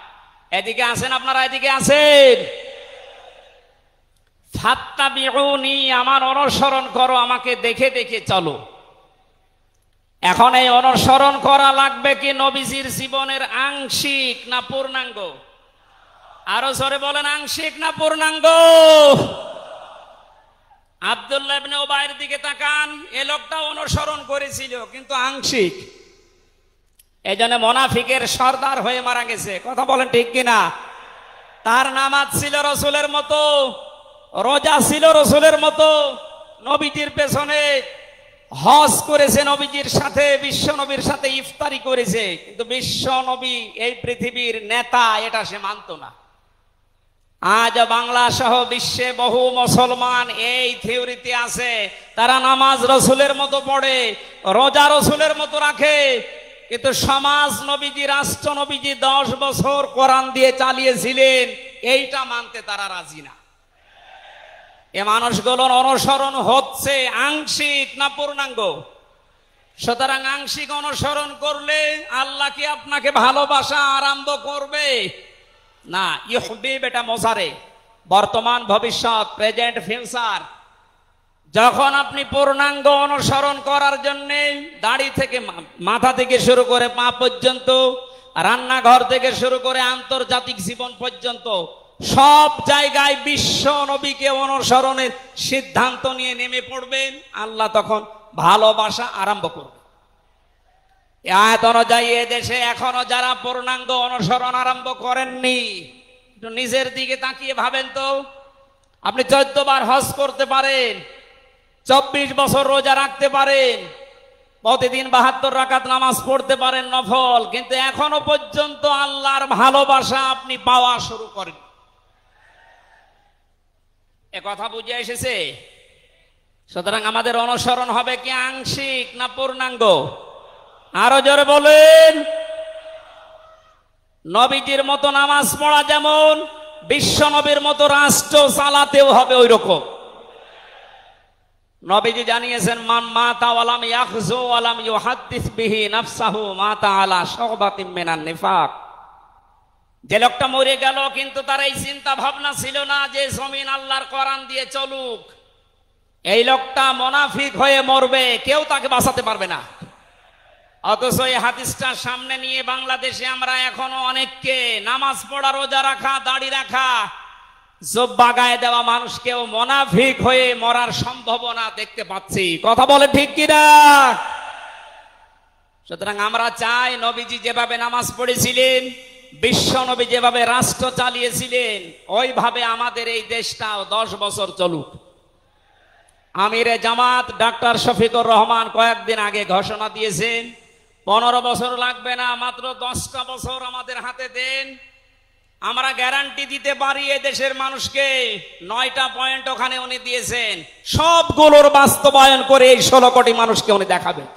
এদিকে আসেন আপনারা, এদিকে আসেন। ফাত্তাবিউনি, আমার অনুসরণ করো, আমাকে দেখে দেখে চলো। এখন এই অনুসরণ করা লাগবে কি নবীজির জীবনের আংশিক না পূর্ণাঙ্গ? আরো জোরে বলেন, আংশিক না পূর্ণাঙ্গ? আব্দুল্লাহ ইবনে উবাইয়ের দিকে তাকান, এ লোকটা অনুসরণ করেছিল কিন্তু আংশিক। এজন্য মুনাফিকের সর্দার হয়ে মারা গেছে। কথা বলেন ঠিক কিনা? তার নামাজ ছিল রসুলের মতো, রোজা ছিল রসুলের মতো, নবীজির পেছনে হজ করেছে, নবীজির সাথে, বিশ্ব নবীর সাথে ইফতারি করেছে, কিন্তু বিশ্ব নবী এই পৃথিবীর নেতা এটা সে মানত না। আজ বাংলা সহ বিশ্বে বহু মুসলমান এই থিওরিতে আছে, তারা নামাজ রসুলের মতো পড়ে, রোজা রসুলের মতো রাখে, কিন্তু সমাজ নবীজি, রাষ্ট্র নবীজি 10 বছর কোরআন দিয়ে চালিয়েছিলেন, এইটা মানতে তারা রাজি না। এ মানুষগুলোর অনুসরণ হচ্ছে আংশিক না পূর্ণাঙ্গ? সুতরাং আংশিক অনুসরণ করলে আল্লাহ কি আপনাকে ভালোবাসা আরম্ভ করবে? না। ইউহিব এটা মোজারে, বর্তমান, ভবিষ্যৎ, প্রেজেন্ট, ফিউচার। যখন আপনি পূর্ণাঙ্গ অনুসরণ করার জন্য দাড়ি থেকে, মাথা থেকে শুরু করে পা পর্যন্ত, রান্নাঘর থেকে শুরু করে আন্তর্জাতিক জীবন পর্যন্ত সব জায়গায় বিশ্ব নবীকে অনুসরণের সিদ্ধান্ত নিয়ে নেমে পড়বেন, আল্লাহ তখন ভালোবাসা আরম্ভ করবে। আয়াত অনুযায়ী এদেশে এখনো যারা পূর্ণাঙ্গ অনুসরণ আরম্ভ করেননি, একটু নিজের দিকে তাকিয়ে ভাবেন তো। আপনি 14 বার হজ করতে পারেন, 24 বছর রোজা রাখতে পারেন, প্রতিদিন 72 রাকাত নামাজ পড়তে পারেন নফল, কিন্তু এখনো পর্যন্ত আল্লাহর ভালোবাসা আপনি পাওয়া শুরু করেন। এ কথা বুঝে এসেছে? সুতরাং আমাদের অনুসরণ হবে কি আংশিক না পূর্ণাঙ্গ? আরো জোরে বলেন। নবীজির মতো নামাজ পড়া যেমন, বিশ্ব নবীর মতো রাষ্ট্র চালাতেও হবে ওই রকম। নবীজি জানিয়েছেন, মান মাতা ওয়ালাম ইয়াখযু ওয়ালাম ইউহাদ্দিস বিহি নাফসাহু মাতা আলা শুবাতিন মিনান নিফাক। যে লোকটা মরে গেল কিন্তু তার এই চিন্তা ভাবনা ছিল না যে জমিন আল্লাহর কোরআন দিয়ে চলুক, এই লোকটা মুনাফিক হয়ে মরবে, কেউ তাকে বাঁচাতে পারবে না। অথচ এই হাদিসটা সামনে নিয়ে বাংলাদেশে আমরা এখনো অনেককে নামাজ পড়া, রোজা রাখা, দাড়ি রাখা, জুব্বা গায়ে দেওয়া মানুষকেও মুনাফিক হয়ে মরার সম্ভাবনা দেখতে পাচ্ছি। কথা বলে ঠিক কিনা? সুতরাং আমরা চাই নবীজি যেভাবে নামাজ পড়েছিলেন, বিশ্ব নবী যেভাবে রাষ্ট্র চালিয়েছিলেন, ওইভাবে আমাদের এই দেশটাও 10 বছর চলুক। আমিরে জামাত ডাক্তার শফিকুর রহমান কয়েকদিন আগে ঘোষণা দিয়েছেন, 15 বছর লাগবে না, মাত্র 10টা বছর আমাদের হাতে দেন, আমরা গ্যারান্টি দিতে পারি এ দেশের মানুষকে। 9টা পয়েন্ট ওখানে উনি দিয়েছেন, সবগুলোর বাস্তবায়ন করে এই 16 কোটি মানুষকে উনি দেখাবেন।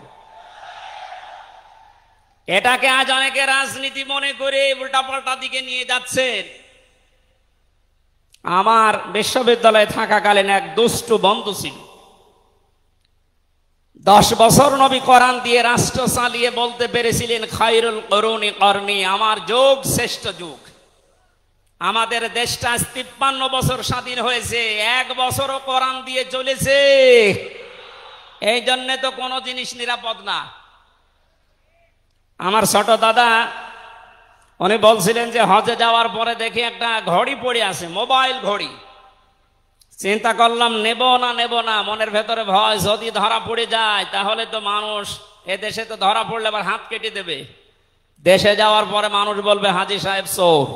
এটাকে আজ অনেকে রাজনীতি মনে করে উল্টাপাল্টা দিকে নিয়ে যাচ্ছেন। আমার বিশ্ববিদ্যালয়ে থাকাকালীন এক দুষ্টু বন্ধু ছিল, 10 বছর নবী কোরআন দিয়ে রাষ্ট্র চালিয়ে বলতে পেরেছিলেন, খায়রুল কুরুনি করনি, আমার যুগ শ্রেষ্ঠ যুগ। আমাদের দেশটা 53 বছর স্বাধীন হয়েছে, 1 বছরও কোরআন দিয়ে চলেছে। এই জন্য তো কোনো জিনিস নিরাপদ না। আমার ছোট দাদা উনি বলছিলেন যে হজে যাওয়ার পরে দেখি একটা ঘড়ি পড়ে আছে, মোবাইল ঘড়ি। চিন্তা করলাম নেব না, মনের ভেতরে ভয়, যদি ধরা পড়ে যায় তাহলে তো মানুষ, এ দেশে তো ধরা পড়লে আবার হাত কেটে দেবে, দেশে যাওয়ার পরে মানুষ বলবে হাজী সাহেব চোর।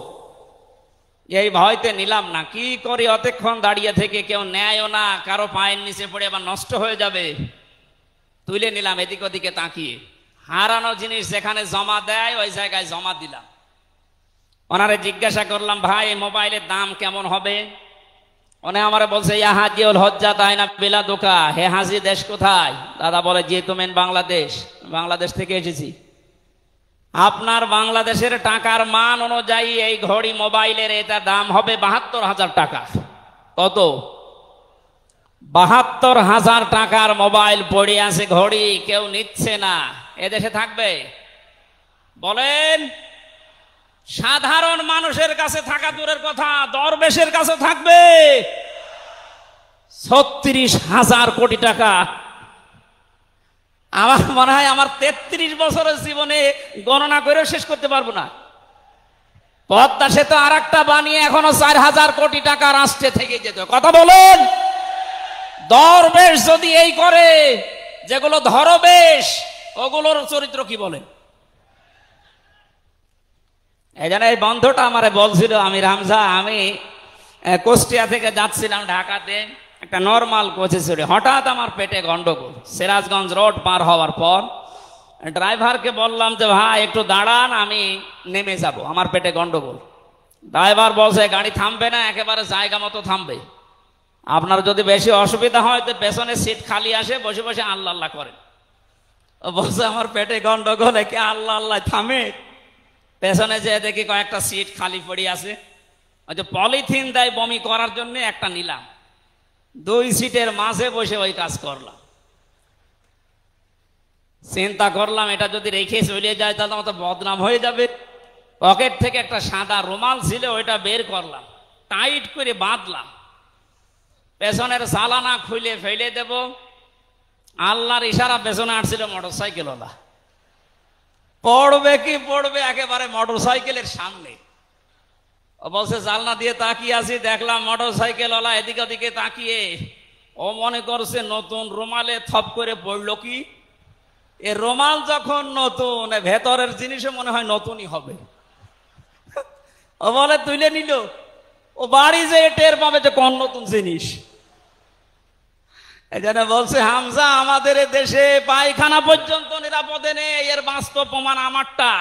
এই ভয়তে নিলাম না। কি করি, অতক্ষণ দাঁড়িয়ে থেকে কেউ নেয়ও না, কারো পায়ের নিচে পড়ে আবার নষ্ট হয়ে যাবে। তুলে নিলাম এদিক ওদিকে তাকিয়ে, হারানো জিনিস যেখানে জমা দেয় ওই জায়গায় জমা দিলাম। ওনারে জিজ্ঞাসা করলাম, ভাই এই মোবাইলের দাম কেমন হবে? উনি আমারে বলছে, ইয়া হাজিউল হজ্জাত আইনা বিলাদুকা, হে হাজি দেশ কোথায়? দাদা বলে, যে তুমি বাংলাদেশ। বাংলাদেশ থেকে এসেছি। আপনার বাংলাদেশের টাকার মান অনুযায়ী এই ঘড়ি মোবাইলের এটা দাম হবে 72,000 টাকা। কত? 72,000 টাকার মোবাইল পড়ে আছে, ঘড়ি কেউ নিচ্ছে না। এদেশে থাকবে? বলেন। সাধারণ মানুষের কাছে থাকা দূরের কথা, দরবেশের কাছে থাকবে 36,000 কোটি টাকা। আমার মনে হয় আমার 33 বছরের জীবনে গণনা করে শেষ করতে পারবো না। পদ্মা সেতু আর একটা বানিয়ে এখনো 4,000 কোটি টাকা রাষ্ট্রে থেকে যেত। কথা বলুন। দরবেশ যদি এই করে, যেগুলো ধরবেশ ওগুলোর চরিত্র কি বলেন? এই জন্য এই বন্ধুটা আমারে বলছিল, আমি রামজা, আমি কুষ্টিয়া থেকে যাচ্ছিলাম ঢাকাতে, একটা নর্মাল কোচে চড়ে হঠাৎ আমার পেটে গন্ডগোল। সিরাজগঞ্জ রোড পার হওয়ার পর ড্রাইভারকে বললাম যে ভাই একটু দাঁড়ান, আমি নেমে যাব, আমার পেটে গন্ডগোল। ড্রাইভার বলছে গাড়ি থামবে না, একেবারে জায়গা মতো থামবে। আপনার যদি বেশি অসুবিধা হয় তো পেছনে সিট খালি আসে, বসে বসে আল্লাহ আল্লাহ করেন। ও বলছে আমার পেটে গন্ডগোল, একে আল্লাহ আল্লাহ থামে। পেছনে যে দেখি কয়েকটা সিট খালি পড়ে আছে, ওই যে পলিথিন দেয় বমি করার জন্য, একটা নিলাম। 2 সিটের মাঝে বসে ওই কাজ করলাম। চিন্তা করলাম এটা যদি রেখে চলে যায় তাহলে আমার তো বদনাম হয়ে যাবে। পকেট থেকে একটা সাদা রুমাল ছিল, ওইটা বের করলাম, টাইট করে বাঁধলাম, পেছনের চালানা খুলে ফেলে দেব। আল্লাহর ইশারা পেছনে আসছিল মোটরসাইকেলওয়ালা। পড়বে কি পড়বে একেবারে মোটরসাইকেলের সামনে। ও বলছে জানলা দিয়ে তাকিয়ে আছি, দেখলাম মোটরসাইকেলওয়ালা এদিকে ওদিকে তাকিয়ে ও মনে করছে নতুন রুমালে থপ করে পড়লো কি, এ রুমাল যখন নতুন ভেতরের জিনিসও মনে হয় নতুনই হবে। ও বলে তুলে নিল, ও বাড়ি যে টের পাবে যে কোন নতুন জিনিস। এই জন্য বলছে হামজা, আমাদের দেশে পায়খানা পর্যন্ত নিরাপদে নেই, এর বাস্তব প্রমাণ আমারটা।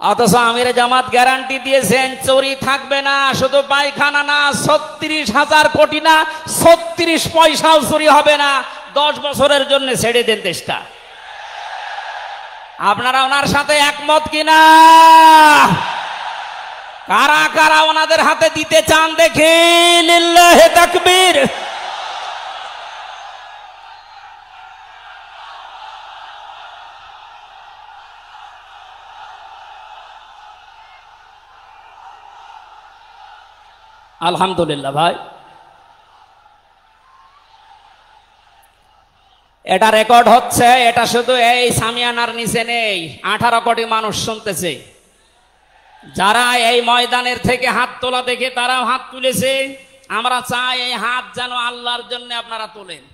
অথচ আমির জামাত গ্যারান্টি দিয়েছেন চুরি থাকবে না, শুধু পায়খানা না, ৩৬,০০০ কোটি না, ৩৬ পয়সাও চুরি হবে না। 10 বছরের জন্য ছেড়ে দেন দেশটা। আপনারা ওনার সাথে একমত কিনা? কারা কারা ওনাদের হাতে দিতে চান দেখি, লিল্লাহি তাকবীর। আলহামদুলিল্লাহ ভাই, এটা রেকর্ড হচ্ছে। এটা শুধু এই সামিয়ানার নিচে নেই, 18 কোটি মানুষ শুনতেছে। যারা এই ময়দানের থেকে হাত তোলা দেখে তারাও হাত তুলেছে। আমরা চাই এই হাত যেন আল্লাহর জন্য আপনারা তোলেন,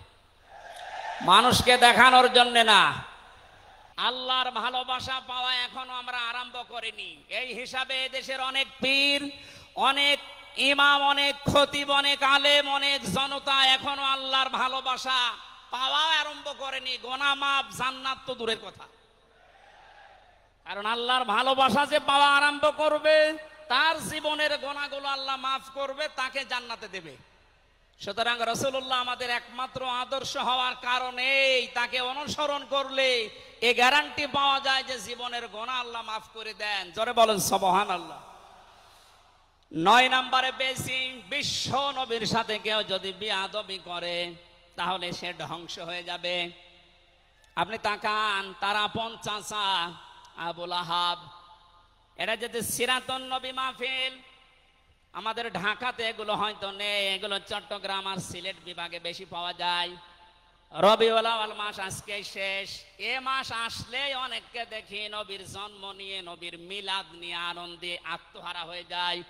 মানুষকে দেখানোর জন্য না। আল্লাহর ভালোবাসা পাওয়া এখনো আমরা আরম্ভ করিনি। এই হিসাবে দেশের অনেক পীর, অনেক ইমাম, অনেক খতিব, অনেক আলেম, অনেক জনতা এখনো আল্লাহর ভালোবাসা পাওয়া আরম্ভ করেনি। গোনা মাফ, জান্নাত তো দূরের কথা। কারণ আল্লাহর ভালোবাসা যে পাওয়া আরম্ভ করবে, তার জীবনের গোনাগুলো আল্লাহ মাফ করবে, তাকে জান্নাতে দেবে। সুতরাং রাসূলুল্লাহ আমাদের একমাত্র আদর্শ হওয়ার কারণেই তাকে অনুসরণ করলে এ গ্যারান্টি পাওয়া যায় যে জীবনের গোনা আল্লাহ মাফ করে দেন। জোরে বলেন সুবহানাল্লাহ। 9 নম্বরে পেয়েছি, বিশ্ব নবীর সাথে কেউ যদি বিয়াদবি করে তাহলে সে ধ্বংস হয়ে যাবে। আপনি তাকান, তার আপন চাচা আবু লাহাব, এটা যদি সিরাতুন নবী মাহফিল, আমাদের ঢাকাতে এগুলো হয়তো নেই, এগুলো চট্টগ্রাম আর সিলেট বিভাগে বেশি পাওয়া যায়। রবিউল আউয়াল মাস আজকে শেষ, এ মাস আসলেই অনেককে দেখি নবীর জন্ম নিয়ে, নবীর মিলাদ নিয়ে আনন্দে আত্মহারা হয়ে যায়।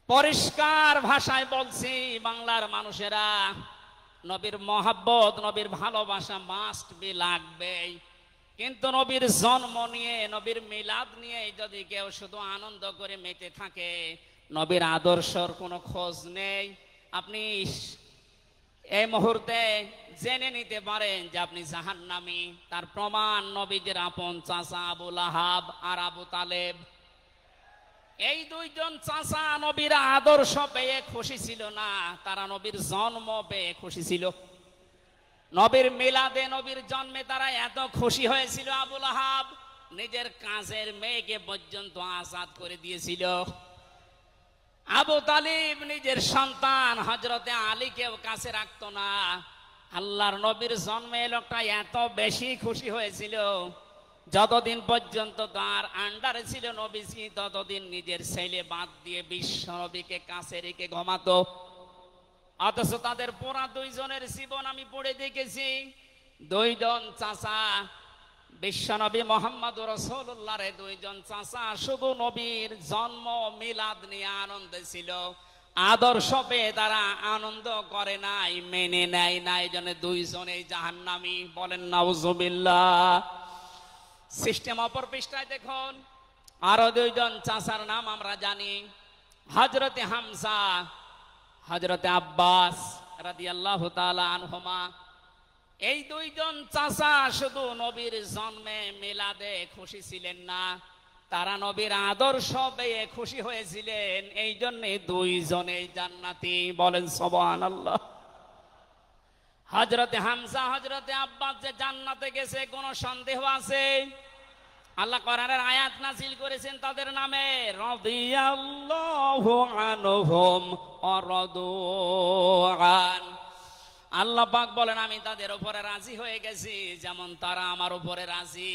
পরিষ্কার ভাষায় বলছি, বাংলার মানুষেরা, নবীর মহাব্বত, নবীর ভালোবাসা মাস্ট বি লাগবেই। কিন্তু নবীর জন্ম নিয়ে, নবীর মিলাদ নিয়ে যদি কেউ শুধু আনন্দ করে মেতে থাকে, নবীর আদর্শর কোনো খোঁজ নেই, আপনি এই মুহূর্তে জেনে নিতে পারেন যে আপনি জাহান্নামী। তার প্রমাণ নবীদের আপন চাচা আবু লাহাব আর আবু তালেব। এই দুইজন চাচা নবীর আদর্শ পেয়ে খুশি ছিল না, তারা নবীর জন্ম পেয়ে খুশি ছিল। নবীর মিলাদে, নবীর জন্মে তারা এত খুশি হয়েছিল, আবু লাহাব নিজের কাজের মেয়েকে পর্যন্ত আজাদ করে দিয়েছিল। আবু তালিব নিজের সন্তান হযরতে আলীকেও কাছে রাখতো না। আল্লাহর নবীর জন্মে লোকটা এত বেশি খুশি হয়েছিল, যতদিন পর্যন্ত তার আন্ডারে ছিল নবীজি, ততদিন নিজের ছেলে বাদ দিয়ে বিশ্ব নবীকে কাছে রেখে ঘুমাতো। অথচ তাদের পুরা দুইজনের জীবন আমি পড়ে দেখেছি। দুইজন চাচা, বিশ্বনবী মুহাম্মদুর রাসূলুল্লাহর দুইজন চাচা শুধু নবীর জন্ম মিলাদ নিয়ে আনন্দে ছিল, আদর্শ পেয়ে তারা আনন্দ করে নাই, মেনে নেয় নাই। জন্য দুইজনেই জাহান্নামী। বলেন নাউজুবিল্লাহ। সিস্টেম অপর পৃষ্ঠায় দেখুন, আরো দুইজন চাচার নাম আমরা জানি, হযরতে হামজা, হযরতে আব্বাস রাদিয়াল্লাহু তাআলা আনহুমা। এই দুইজন চাচা শুধু নবীর জন্মে মিলাদে খুশি ছিলেন না, তারা নবীর আদর্শ পেয়ে খুশি হয়েছিলেন। এই জন্য দুইজনেই জান্নাতি। বলেন সুবহানাল্লাহ। হযরতে হামজা, হযরতে আব্বাস যে জান্নাতে গেছে কোন সন্দেহ আছে? আল্লাহ কোরআনের আয়াত নাযিল করেছেন তাদের নামে, রাদিয়াল্লাহু আনহুম ওয়া রাদু আন। আল্লাহ পাক বলেন আমি তাদের উপরে রাজি হয়ে গেছি যেমন তারা আমার উপরে রাজি।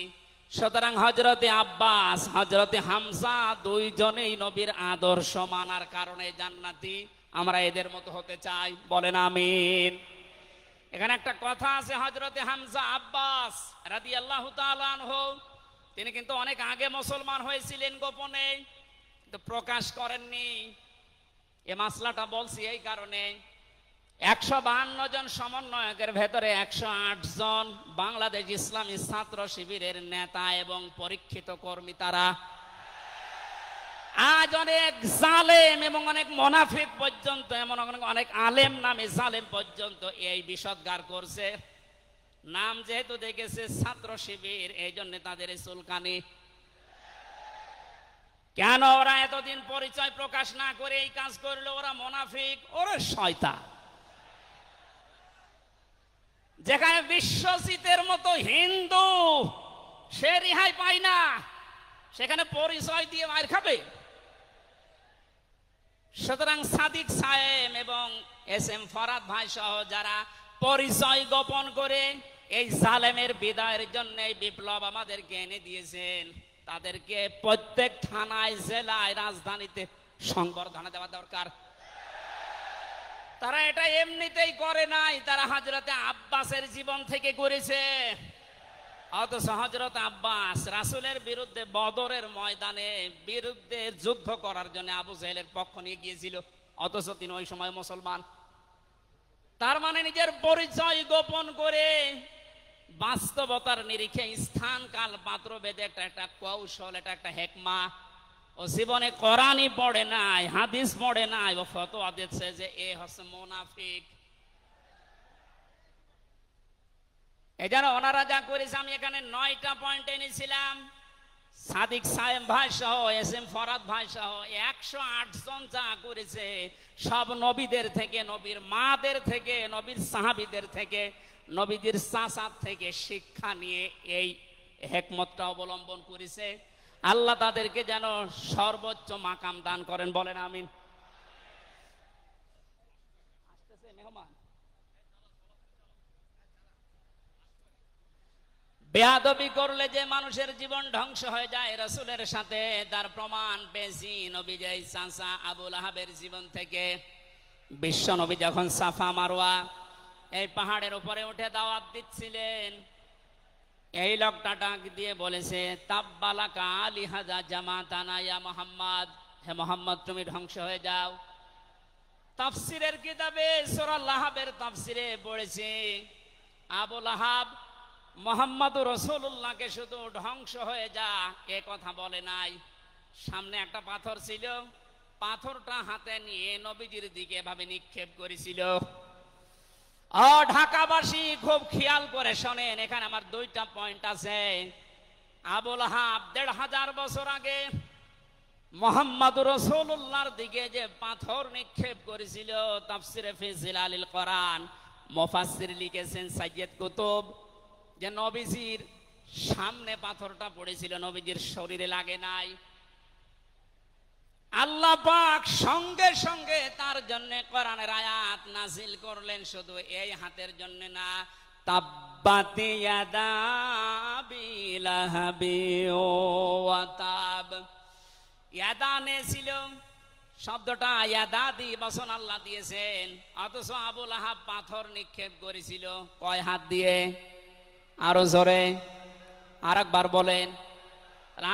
সুতরাং হযরতে আব্বাস, হযরতে হামজা দুইজনেই নবীর আদর্শ মানার কারণে জান্নাতি। আমরা এদের মতো হতে চাই। বলেন আমিন। এখানে একটা কথা আছে, হযরতে হামজা আব্বাস রাদিয়াল্লাহু তাআলা আনহু, তিনি কিন্তু অনেক আগে মুসলমান হয়েছিলেন গোপনে, কিন্তু প্রকাশ করেননি। এ মাসলাটা বলছি এই কারণে, 152 জন সমন্বয়কের ভেতরে 108 জন বাংলাদেশ ইসলামী ছাত্র শিবিরের নেতা এবং পরীক্ষিত কর্মী। তারা আজ অনেক জালেম এবং অনেক মুনাফিক পর্যন্ত, এমন অনেক আলেম নামে জালেম পর্যন্ত এই বিষদগার করছে। নাম যেহেতু দেখেছে ছাত্র শিবির, এই জন্য তাদের চুলকানি। কেন ওরা এতদিন পরিচয় প্রকাশ না করে এই কাজ করলো? ওরা মুনাফিক, ওরা শয়তান। যেখানে বিশ্বজিতের মতো হিন্দু সে রেহাই পায় না, সেখানে পরিচয় দিয়ে মার খাবে। সুতরাং সাদিক সাহেব এবং এস এম ফরাদ ভাই সহ যারা পরিচয় গোপন করে এই জালেমের বিদায়ের জন্য এই বিপ্লব আমাদেরকে এনে দিয়েছেন, তাদেরকে প্রত্যেক থানায়, জেলায়, রাজধানীতে সংবর্ধনা দেওয়া দরকার। তারা এটা এমনিতেই করে নাই, তারা হযরতে আব্বাসের জীবন থেকে করেছে। অথচ হযরত আব্বাস রাসূলের বিরুদ্ধে বদরের ময়দানে বিরুদ্ধে যুদ্ধ করার জন্য আবু জাহেলের পক্ষ নিয়ে গিয়েছিল, অথচ তিনি ওই সময় মুসলমান। তার মানে নিজের পরিচয় গোপন করে বাস্তবতার নিরিখে স্থান কাল পাত্র ভেদে একটা কৌশল, এটা একটা হেকমা। ও জীবনে কোরআনই পড়ে নাই, হাদিস পড়ে নাই, ও ফতোয়া দিচ্ছে যে এ হচ্ছে মুনাফিক। এই জন্য ওনারা যা করেছে, আমি এখানে 9টা পয়েন্ট এনেছিলাম। সাদিক সাহেব ভাই সহ, এস এম ফরাদ ভাই সহ 108 জন যা করেছে, সব নবীদের থেকে, নবীর মাদের থেকে, নবীর সাহাবীদের থেকে, নবীদের চাচার থেকে শিক্ষা নিয়ে এই হেকমতটা অবলম্বন করেছে। আল্লাহ তাদেরকে যেন সর্বোচ্চ মাকাম দান করেন, বলেন আমিন। আসতেছে মেহমান। বেয়াদবি করলে যে মানুষের জীবন ধ্বংস হয়ে যায় রাসূলের সাথে, তার প্রমাণ পেয়েছি নবীর চাচা আবু লাহাবের জীবন থেকে। বিশ্ব নবী যখন সাফা মারওয়া এই পাহাড়ের উপরে উঠে দাওয়াত দিচ্ছিলেন, এই লোকটা ডাক দিয়ে বলেছে, তাব্বালাকা লিহাযা জামাতানা ইয়া মুহাম্মদ, হে মুহাম্মদ তুমি ধ্বংস হয়ে যাও। তাফসীরের কিতাবে সূরা লাহাবের তাফসীরে পড়েছে, আবু লাহাব মুহাম্মদুর রাসূলুল্লাহকে শুধু ধ্বংস হয়ে যা এ কথা বলে নাই। সামনে একটা পাথর ছিল, পাথরটা হাতে নিয়ে নবীজির দিকে এভাবে নিক্ষেপ করেছিল। ঢাকাবাসী খুব খেয়াল করে শোনেন, এখানে আমার 2টা পয়েন্ট আছে। আবু লাহাব 1500 বছর আগে মুহাম্মদুর রাসূলুল্লাহর দিকে যে পাথর নিক্ষেপ করেছিল, তাফসীরে ফি জিলালিল কোরআন মুফাসসির লিখেছেন সাইয়্যিদ কুতুব, যে নবীজির সামনে পাথরটা পড়েছিল, নবীজির শরীরে লাগে নাই। আল্লাহ পাক সঙ্গে সঙ্গে তার জন্য কোরআনের আয়াত নাজিল করলেন, শুধু এই হাতের জন্য না, তাব্বাত ইয়াদা আবি লাহাবি ওয়া তাব। ইয়াদানে ছিল শব্দটা, ইয়াদাদি বচন আল্লাহ দিয়েছেন, অথচ আবু লাহাব পাথর নিক্ষেপ করেছিল কয় হাত দিয়ে? আরো জোরে আরেকবার বলেন।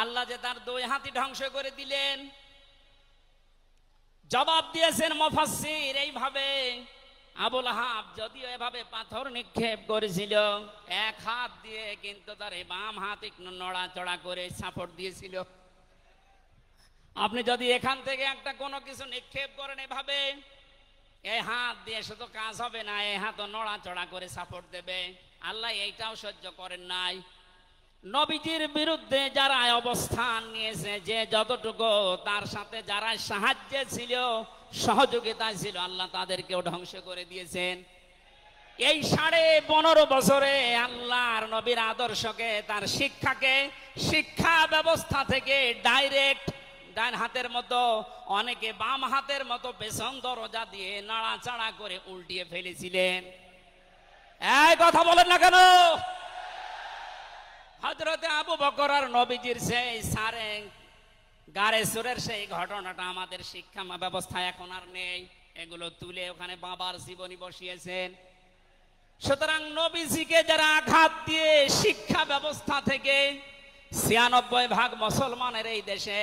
আল্লাহ যে তার 2 হাতই ধ্বংস করে দিলেন। জবাব দিয়েছেন মুফাসসির এইভাবে, আবু লাহাব যদিও এভাবে পাথর নিক্ষেপ করেছিল 1 হাত দিয়ে, কিন্তু তার এই বাম হাত একটু নড়াচড়া করে সাপোর্ট দিয়েছিল। আপনি যদি এখান থেকে একটা কোনো কিছু নিক্ষেপ করেন এভাবে, এই হাত দিয়ে শুধু কাজ হবে না, এই হাতও নড়াচড়া করে সাপোর্ট দেবে। আল্লাহ এইটাও সহ্য করেন নাই। নবীজির বিরুদ্ধে যারা অবস্থান নিয়েছে, যে যতটুকু তার সাথে যারা সাহায্যে ছিল, সহযোগিতায় ছিল, আল্লাহ তাদেরকেও ধ্বংস করে দিয়েছেন। এই 15.5 বছরে আল্লাহর নবীর আদর্শকে, তার শিক্ষাকে, শিক্ষা ব্যবস্থা থেকে ডাইরেক্ট ডান হাতের মতো, অনেকে বাম হাতের মতো পেছন দরজা দিয়ে নাড়াচাড়া করে উল্টিয়ে ফেলেছিলেন। এই কথা বলেন না কেন? হযরতে আবু বকর আর নবীজির সেই সারে গারে সুরের সেই ঘটনাটা আমাদের শিক্ষা ব্যবস্থা এখন আর নেই, এগুলো তুলে ওখানে বাবার জীবনী বসিয়েছেন। সুতরাং নবীজিকে যারা আঘাত দিয়ে শিক্ষা ব্যবস্থা থেকে 96% মুসলমানের এই দেশে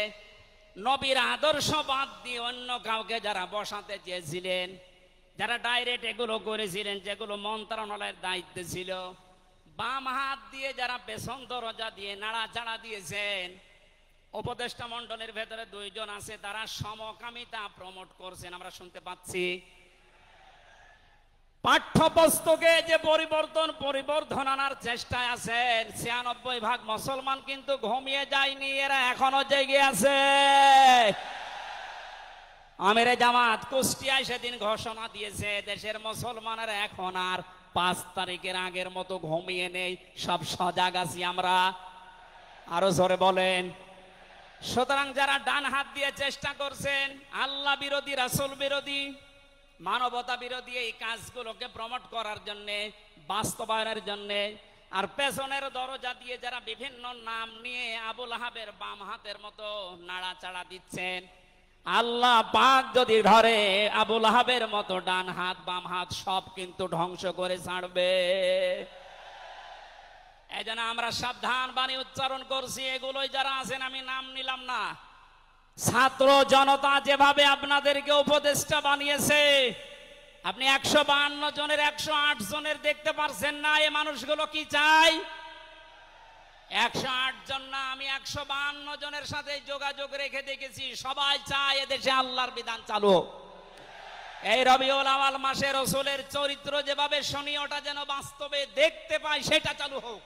নবীর আদর্শ বাদ দিয়ে অন্য কাউকে যারা বসাতে চেয়েছিলেন, যারা ডাইরেক্ট এগুলো করেছিলেন, যেগুলো মন্ত্রণালয়ের দায়িত্বে ছিল, বাম হাত দিয়ে যারা পেছন দরজা দিয়ে নাড়াচাড়া দিয়েছেন, উপদেষ্টা মণ্ডলের ভেতরে 2 জন আছে, তারা সমকামিতা প্রমোট করছেন, আমরা শুনতে পাচ্ছি। পাঠ্যপুস্তকে যে পরিবর্ধন আনার চেষ্টায় আছেন, 96% মুসলমান কিন্তু ঘুমিয়ে যায়নি, এরা এখনো জেগে আছে। আমিরে জামাত কুষ্টিয়ায় সেদিন ঘোষণা দিয়েছে, দেশের মুসলমানেরা এখন আর 5 তারিখের আগের মতো ঘুমিয়ে নেই, সব সজাগ আছি আমরা। আরো জোরে বলেন। সুতরাং যারা ডান হাত দিয়ে চেষ্টা করছেন আল্লাহ বিরোধী, রাসূল বিরোধী, মানবতা বিরোধী এই কাজগুলোকে প্রমোট করার জন্য, বাস্তবায়নের জন্য, আর পেছনের দরজা দিয়ে যারা বিভিন্ন নাম নিয়ে আবুল আহাবের বাম হাতের মতো নাড়াচাড়া দিচ্ছেন, আল্লাহ পাক যদি ধরে আবুল আহাবের মতো ডান হাত বাম হাত সব কিন্তু ধ্বংস করে ছাড়বে। এই জন্য আমরা সাবধান বাণী উচ্চারণ করছি। এগুলোই যারা আছেন, আমি নাম নিলাম না, ছাত্র জনতা যেভাবে আপনাদেরকে উপদেষ্টা বানিয়েছে, আপনি 152 জনের 108 জনের দেখতে পারছেন না। এই মানুষগুলো কি চাই? 108 জন না, আমি 152 জনের সাথে যোগাযোগ রেখে দেখেছি, সবাই চায় এদেশে আল্লাহর বিধান চালু হোক। এই রবিউল আউয়াল মাসে রাসূলের চরিত্র যেভাবে শুনি, ওটা যেন বাস্তবে দেখতে পাই, সেটা চালু হোক।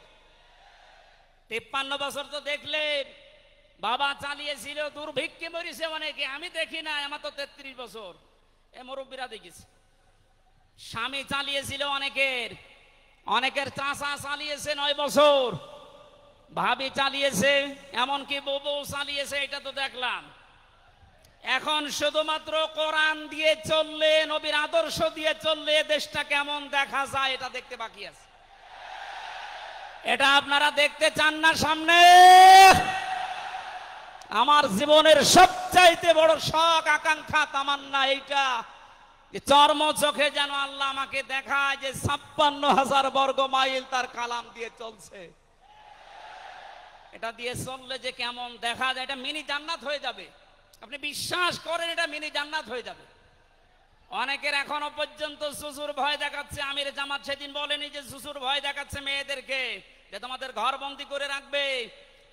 53 বছর তো দেখলে বাবা চালিয়েছিল, দুর্ভিক্ষে মরিছে অনেকে, আমি দেখি না, আমার তো 33 বছর, এ মুরব্বীরা দেখেছি। স্বামী চালিয়েছিল অনেকের চাচা চালিয়েছে 9 বছর, ভাবি চালিয়েছে, এমনকি বউ চালিয়েছে, এটা তো দেখলাম। এখন শুধুমাত্র কোরআন দিয়ে চললে, নবীর আদর্শ দিয়ে চললে দেশটা কেমন দেখা যায় এটা দেখতে বাকি আছে। এটা আপনারা দেখতে চান না সামনে? আমার জীবনের সবচাইতে বড় শখ, আকাঙ্ক্ষা, তামান্না এইটা, চর্ম চোখে যেন আল্লাহ আমাকে দেখায় যে 56,000 বর্গ মাইল তার কালাম দিয়ে চলছে। এটা দিয়ে চললে যে কেমন দেখা যায়, এটা মিনি জান্নাত হয়ে যাবে। আপনি বিশ্বাস করেন, এটা মিনি জান্নাত হয়ে যাবে। অনেকের এখনো পর্যন্ত শ্বশুর ভয় দেখাচ্ছে। আমির জামাত সেদিন বলেনি যে শ্বশুর ভয় দেখাচ্ছে মেয়েদেরকে যে তোমাদের ঘর বন্দি করে রাখবে।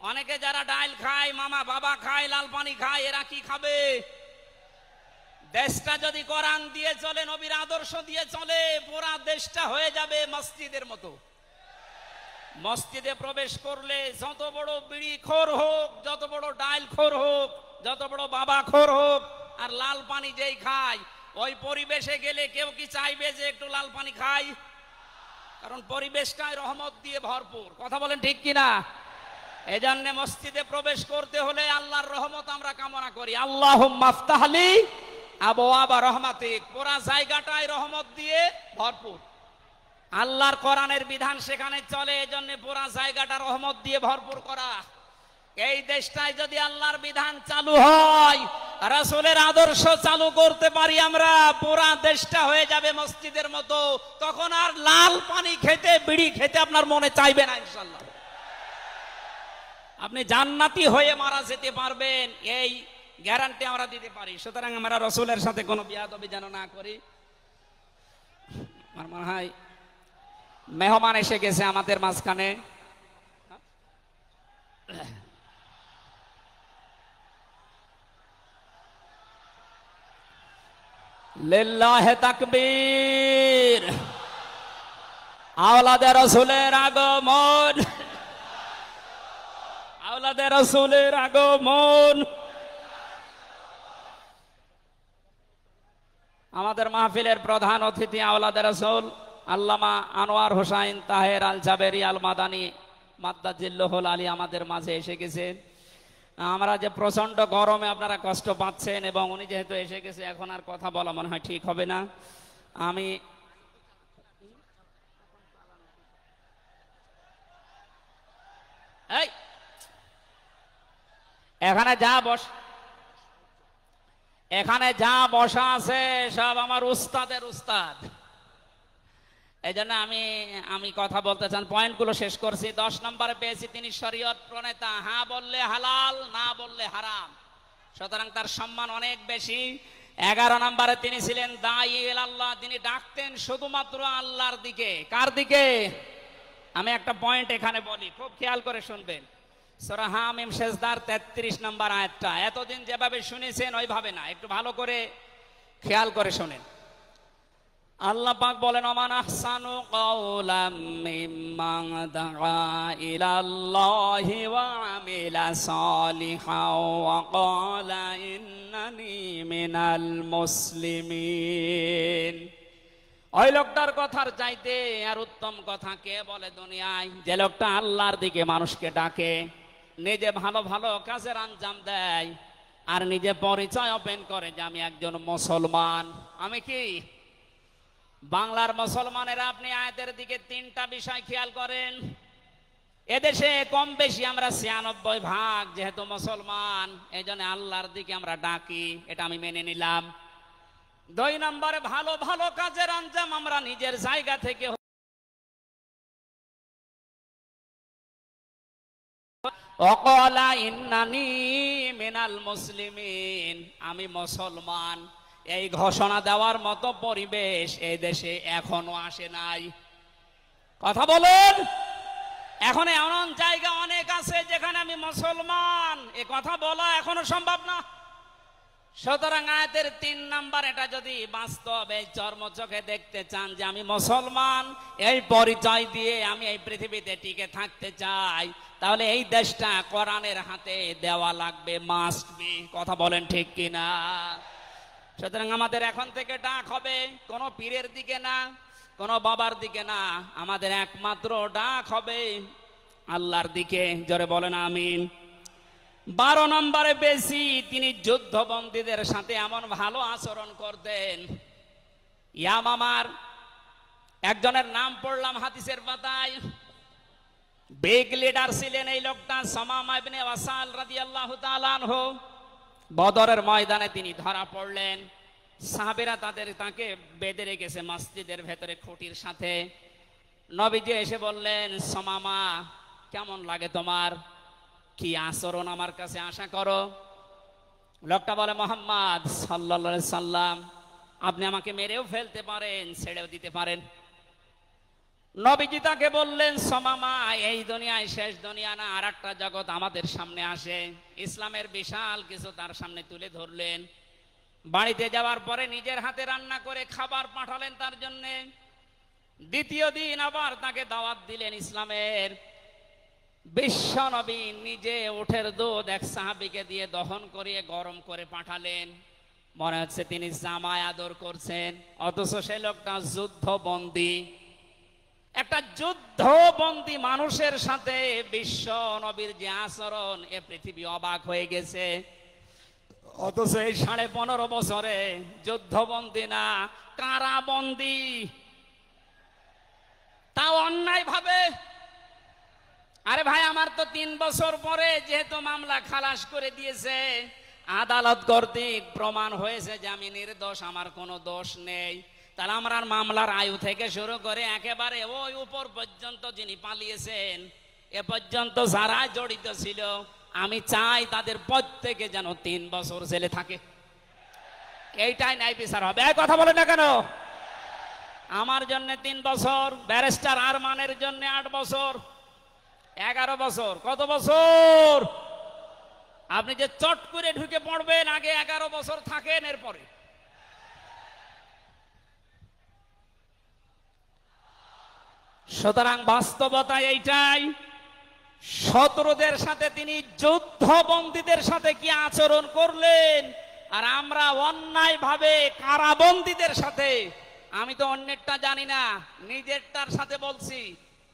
অনেকে যারা ডাল খায়, মামা বাবা খায়, লাল পানি খায়, এরা কি খাবে? দেশটা যদি কোরআন দিয়ে চলে, নবীর আদর্শ দিয়ে চলে, পুরা দেশটা হয়ে যাবে মসজিদের মতো। মসজিদে প্রবেশ করলে যত বড় বিড়ি খোর হোক, যত বড় ডাল খোর হোক, যত বড় বাবা খোর হোক, আর লাল পানি যেই খায়, ওই পরিবেশে গেলে কেউ কি চাইবে যে একটু লাল পানি খাই? কারণ পরিবেশটাই রহমত দিয়ে ভরপুর। কথা বলেন ঠিক কিনা? এই জন্য মসজিদে প্রবেশ করতে হলে আল্লাহর রহমত আমরা কামনা করি। আল্লাহুম্মা আফতাহলি আবওয়াবা রহমাতিক, পুরা জায়গাটাই রহমত দিয়ে ভরপুর। আল্লাহর কোরআনের বিধান সেখানে চলে, এজন্য পুরা জায়গাটা রহমত দিয়ে ভরপুর করা। এই দেশটায় যদি আল্লাহর বিধান চালু হয়, রাসূলের আদর্শ চালু করতে পারি আমরা, পুরা দেশটা হয়ে যাবে মসজিদের মতো। তখন আর লাল পানি খেতে, বিড়ি খেতে আপনার মনে চাইবে না ইনশাআল্লাহ। আপনি জান্নাতি হয়ে মারা যেতে পারবেন, এই গ্যারান্টি আমরা দিতে পারি। সুতরাং আমরা রাসূলের সাথে কোনো বিয়াদবি যেন না করি। আমার মনে হয় মেহমান এসে গেছে আমাদের মাঝখানে। লিল্লাহি তাকবীর। আওলাদে রাসূলের আগমন, আওলাদে রাসূলের আগমন। আমাদের মাহফিলের প্রধান অতিথি আওলাদে রাসূল আল্লামা আনোয়ার হোসাইন তাহের আল জাবেরি আল মাদানী মাদ্দাজিল্লাহুল আলী আমাদের মাঝে এসে গেছেন। আমরা যে প্রচন্ড গরমে আপনারা কষ্ট পাচ্ছেন, এবং উনি যেহেতু এসে গেছে, এখন আর কথা বলা মনে হয় ঠিক হবে না। আমি এখানে যা বসা আছে সব আমার উস্তাদের উস্তাদ। এই জন্য আমি কথা বলতে চান, পয়েন্টগুলো শেষ করছি। 10 নম্বরে পেয়েছি তিনি শরীয়ত প্রণেতা। হ্যাঁ বললে হালাল, না বললে হারাম। সুতরাং তার সম্মান অনেক বেশি। 11 নম্বরে তিনি ছিলেন দাঈ ইলাল্লাহ, তিনি ডাকতেন শুধুমাত্র আল্লাহর দিকে। কার দিকে? আমি একটা পয়েন্ট এখানে বলি, খুব খেয়াল করে শুনবেন। সূরা হামিম সেজদার 33 নম্বর আয়াতটা এতদিন যেভাবে শুনেছেন ওইভাবে না, একটু ভালো করে খেয়াল করে শুনেন। আল্লাহ পাক বলেন, ওমান আহসানু কাওলাম মিম্মান দাআ ইলাল্লাহি ওয়া আমিলা সালিহান ওয়া ক্বালা ইন্নানি মিনাল মুসলিমিন। ওই লোকটার কথার চাইতে আর উত্তম কথা কে বলে দুনিয়ায়? যে লোকটা আল্লাহর দিকে মানুষকে ডাকে, নিজে ভালো ভালো কাজের আঞ্জাম দেয়, আর নিজে পরিচয় ওপেন করে যে আমি একজন মুসলমান। আমি কি? বাংলার মুসলমানেরা, আপনি আয়াতের দিকে 3টা বিষয় খেয়াল করেন। এদেশে কম বেশি আমরা 96% যেহেতু মুসলমান, এই জন্য আল্লাহর দিকে আমরা ডাকি, এটা আমি মেনে নিলাম। 2 নম্বরে ভালো ভালো কাজের আঞ্জাম আমরা নিজের জায়গা থেকে, ওয়াকালা ইন্নানি মিনাল মুসলিমিন, আমি মুসলমান, এই ঘোষণা দেওয়ার মতো পরিবেশ এই দেশে এখনো আসে নাই। কথা বলেন। এখন এমন জায়গা অনেক আছে যেখানে আমি মুসলমান, এ কথা বলা এখনো সম্ভব না। সুতরাং আয়াতের 3 নাম্বার, এটা যদি বাস্তব এই চর্মচোখে দেখতে চান যে আমি মুসলমান, এই পরিচয় দিয়ে আমি এই পৃথিবীতে টিকে থাকতে চাই, তাহলে এই দেশটা কোরআনের হাতে দেওয়া লাগবে, মাস্ট বি। কথা বলেন ঠিক কিনা? সুতরাং আমাদের এখন থেকে ডাক হবে কোনো পীরের দিকে না, কোনো বাবার দিকে না, আমাদের একমাত্র ডাক হবে আল্লাহর দিকে। জোরে বলেন আমিন। 12 নম্বরে বেশি তিনি যুদ্ধবন্দীদের সাথে এমন ভালো আচরণ করতেন। ইয়ামামার একজনের নাম পড়লাম হাদিসের পাতায়, বিগ লিডার ছিলেন এই লোকটা, সামামা ইবনে ওয়াসাল রাদিয়াল্লাহু তাআলা আনহু। বদরের ময়দানে তিনি ধরা পড়লেন, সাহাবীরা তাকে বেঁধে রেখেছে মসজিদের ভেতরে খুঁটির সাথে। নবীজি এসে বললেন, সামামা কেমন লাগে তোমার, কি আচরণ আমার কাছে আশা করো? লোকটা বলে, মুহাম্মদ সাল্লাল্লাহু আলাইহি সাল্লাম, আপনি আমাকে মেরেও ফেলতে পারেন, ছেড়েও দিতে পারেন। নবীজি তাকে বললেন, সামামা এই দুনিয়ায় শেষ দুনিয়া না, আর একটা জগৎ আমাদের সামনে আসে। ইসলামের বিশাল কিছু তার সামনে তুলে ধরলেন। বাড়িতে যাওয়ার পরে নিজের হাতে রান্না করে খাবার পাঠালেন তার জন্য। দ্বিতীয় দিন আবার তাকে দাওয়াত দিলেন ইসলামের। বিশ্ব নবী নিজে উটের দুধ এক সাহাবীকে দিয়ে দহন করিয়ে গরম করে পাঠালেন। মনে হচ্ছে তিনি জামায় আদর করছেন, অথচ সে লোকটা যুদ্ধবন্দী। একটা যুদ্ধবন্দী মানুষের সাথে বিশ্ব নবীর যে আচরণ, এ পৃথিবী অবাক হয়ে গেছে। অথচ এই 15.5 বছরে যুদ্ধবন্দী না, কারাবন্দী, তাও অন্যায় ভাবে। আরে ভাই, আমার তো 3 বছর পরে যেহেতু মামলা খালাস করে দিয়েছে, আদালত কর্তৃক প্রমাণ হয়েছে যে আমি নির্দোষ, আমার কোনো দোষ নেই, তাহলে আমার মামলার আয়ু থেকে শুরু করে একেবারে ওই উপর পর্যন্ত যিনি পালিয়েছেন, এ পর্যন্ত যারা জড়িত ছিল, আমি চাই তাদের প্রত্যেকে যেন 3 বছর জেলে থাকে। এইটাই ন্যায় বিচার হবে। এই কথা বলে না কেন? আমার জন্য 3 বছর, ব্যারিস্টার আরমানের জন্য 8 বছর, 11 বছর। কত বছর? আপনি যে চট করে ঢুকে পড়বেন, আগে 11 বছর থাকেন, এরপরে। সুতরাং বাস্তবতা এইটাই। শত্রুদের সাথে তিনি যুদ্ধবন্দীদের সাথে কি আচরণ করলেন, আর আমরা অন্যায় ভাবে কারাবন্দীদের সাথে। আমি তো অন্যেরটা জানি না, নিজেরটার সাথে বলছি।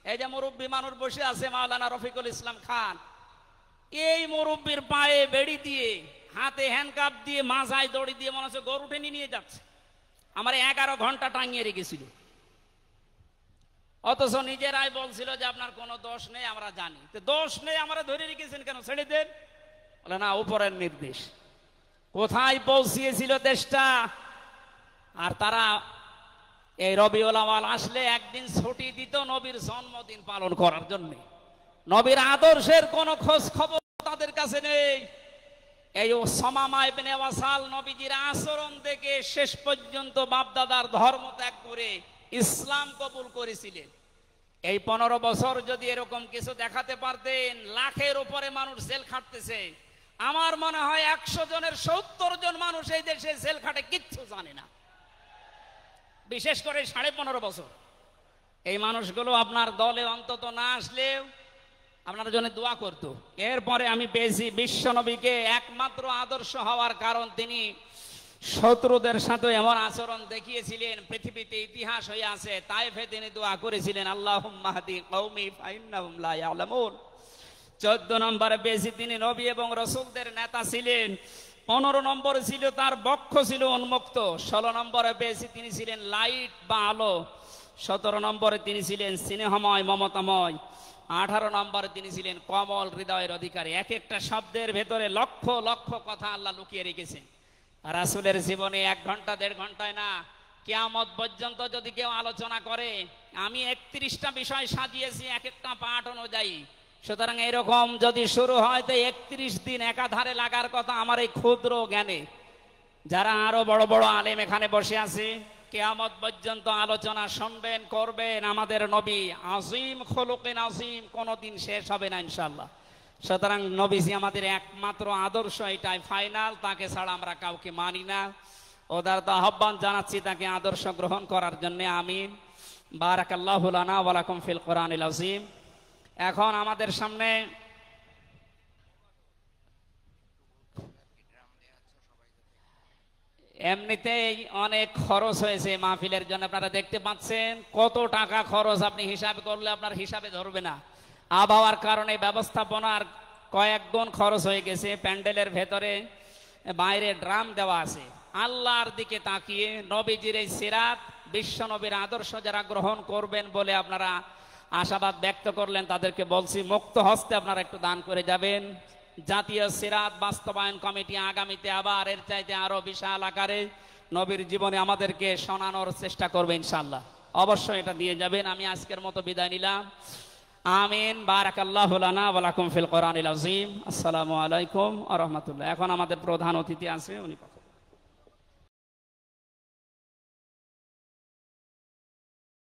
এই যে মুরব্বী মানুষ বসে আছে, মাওলানা রফিকুল ইসলাম খান, এই মুরব্বীর পায়ে বেড়ি দিয়ে, হাতে হ্যান্ডকাপ দিয়ে, মাথায় দড়ি দিয়ে মনে হচ্ছে গরু টেনে নিয়ে যাচ্ছে। আমার 11 ঘন্টা টাঙিয়ে রেখেছিল, অথচ নিজেরাই বলছিল যে আপনার কোনো দোষ নেই, আমরা জানি। তো দোষ নেই, আমরা ধরে রেখেছেন কেন, ছেড়ে দেন। বলে না, উপরের নির্দেশ। কোথায় পৌঁছিয়েছিল দেশটা। আর তারা এই রবিউল আউয়াল আসলে একদিন ছুটি দিত নবীর জন্মদিন পালন করার জন্য। নবীর আদর্শের কোনো খোঁজ খবর তাদের কাছে নেই। এই উসামা ইবনে ওয়াসাল নবীজির আচরণ দেখে শেষ পর্যন্ত বাপদাদার ধর্ম ত্যাগ করে ইসলাম কবুল করেছিলেন। এই 15 বছর যদি এরকম কিছু দেখাতে পারতেন, লাখের উপরে মানুষ জেল খাটতেছে, আমার মনে হয় 100 জনের 70 জন মানুষ এই দেশে জেল খাটে কিচ্ছু জানে না, বিশেষ করে 15.5 বছর। এই মানুষগুলো আপনার দলে অন্তত না আসলেও আপনার জন্য দোয়া করতো। এরপরে আমি পেয়েছি বিশ্বনবীকে একমাত্র আদর্শ হওয়ার কারণ তিনি শত্রুদের সাথে এমন আচরণ দেখিয়েছিলেন, পৃথিবীতে ইতিহাস হয়ে আছে। তাইফে তিনি দোয়া করেছিলেন, আল্লাহুম্মা হাদি কওমি ফাইন্নাহুম লা ইয়ালামুন। 14 নম্বরে পেয়েছি তিনি নবী এবং রাসূলদের নেতা ছিলেন। 15 নম্বর ছিল তার বক্ষ ছিল উন্মুক্ত। 16 নম্বরে পেয়েছি তিনি ছিলেন লাইট বা আলো। 17 নম্বরে তিনি ছিলেন স্নেহময় মমতাময়। 18 নম্বরে তিনি ছিলেন কমল হৃদয়ের অধিকারী। এক একটা শব্দের ভেতরে লক্ষ লক্ষ কথা আল্লাহ লুকিয়ে রেখেছেন। রাসূলের জীবনে 1 ঘন্টা 1.5 ঘন্টায় না, কিয়ামত পর্যন্ত যদি কেউ আলোচনা করে, আমি 31টা বিষয় সাজিয়েছি এক একটা পাঠ অনুযায়ী। সুতরাং এরকম যদি শুরু হয় তো 31 দিন একাধারে লাগার কথা আমার এই ক্ষুদ্র জ্ঞানে। যারা আরো বড় বড় আলেম এখানে বসে আছে, কিয়ামত পর্যন্ত আলোচনা শুনবেন, করবেন। আমাদের নবী আজিম খুলুকিন আজিম, কোনোদিন শেষ হবে না ইনশাআল্লাহ। সুতরাং নবীজি আমাদের একমাত্র আদর্শ, এটাই ফাইনাল, তাকে ছাড়া আমরা কাউকে মানি না। ওদারত আহ্বান জানাচ্ছি তাকে আদর্শ গ্রহণ করার জন্য। আমিন। বারাকাল্লাহু লানা ওয়া লাকুম ফিল কোরআনিল আযীম। এখন আমাদের সামনে এমনিতেই অনেক খরচ হয়েছে মাহফিলের জন্য, আপনারা দেখতে পাচ্ছেন কত টাকা খরচ। আপনি হিসাব করলে আপনার হিসাবে ধরবে না। আবহাওয়ার কারণে ব্যবস্থাপনার কয়েক গুণ খরচ হয়ে গেছে। প্যান্ডেলের ভেতরে বাইরে ড্রাম দেওয়া আছে। আল্লাহর দিকে তাকিয়ে নবীজির এই সিরাত, বিশ্ব নবীর আদর্শ যারা গ্রহণ করবেন বলে আপনারা আশাবাদ ব্যক্ত করলেন, তাদেরকে বলছি মুক্ত হস্তে আপনারা একটু দান করে যাবেন। জাতীয় সিরাত বাস্তবায়ন কমিটি আগামীতে আবার এর চাইতে আরো বিশাল আকারে নবীর জীবনে আমাদেরকে শোনানোর চেষ্টা করবে ইনশাআল্লাহ। অবশ্যই এটা দিয়ে যাবেন। আমি আজকের মতো বিদায় নিলাম। আমিন। বারাকাল্লাহু লানা ওয়া লাকুম ফিল কোরআনিল আযীম। আসসালামু আলাইকুম ওয়া রাহমাতুল্লাহ। এখন আমাদের প্রধান অতিথি আছে, উনি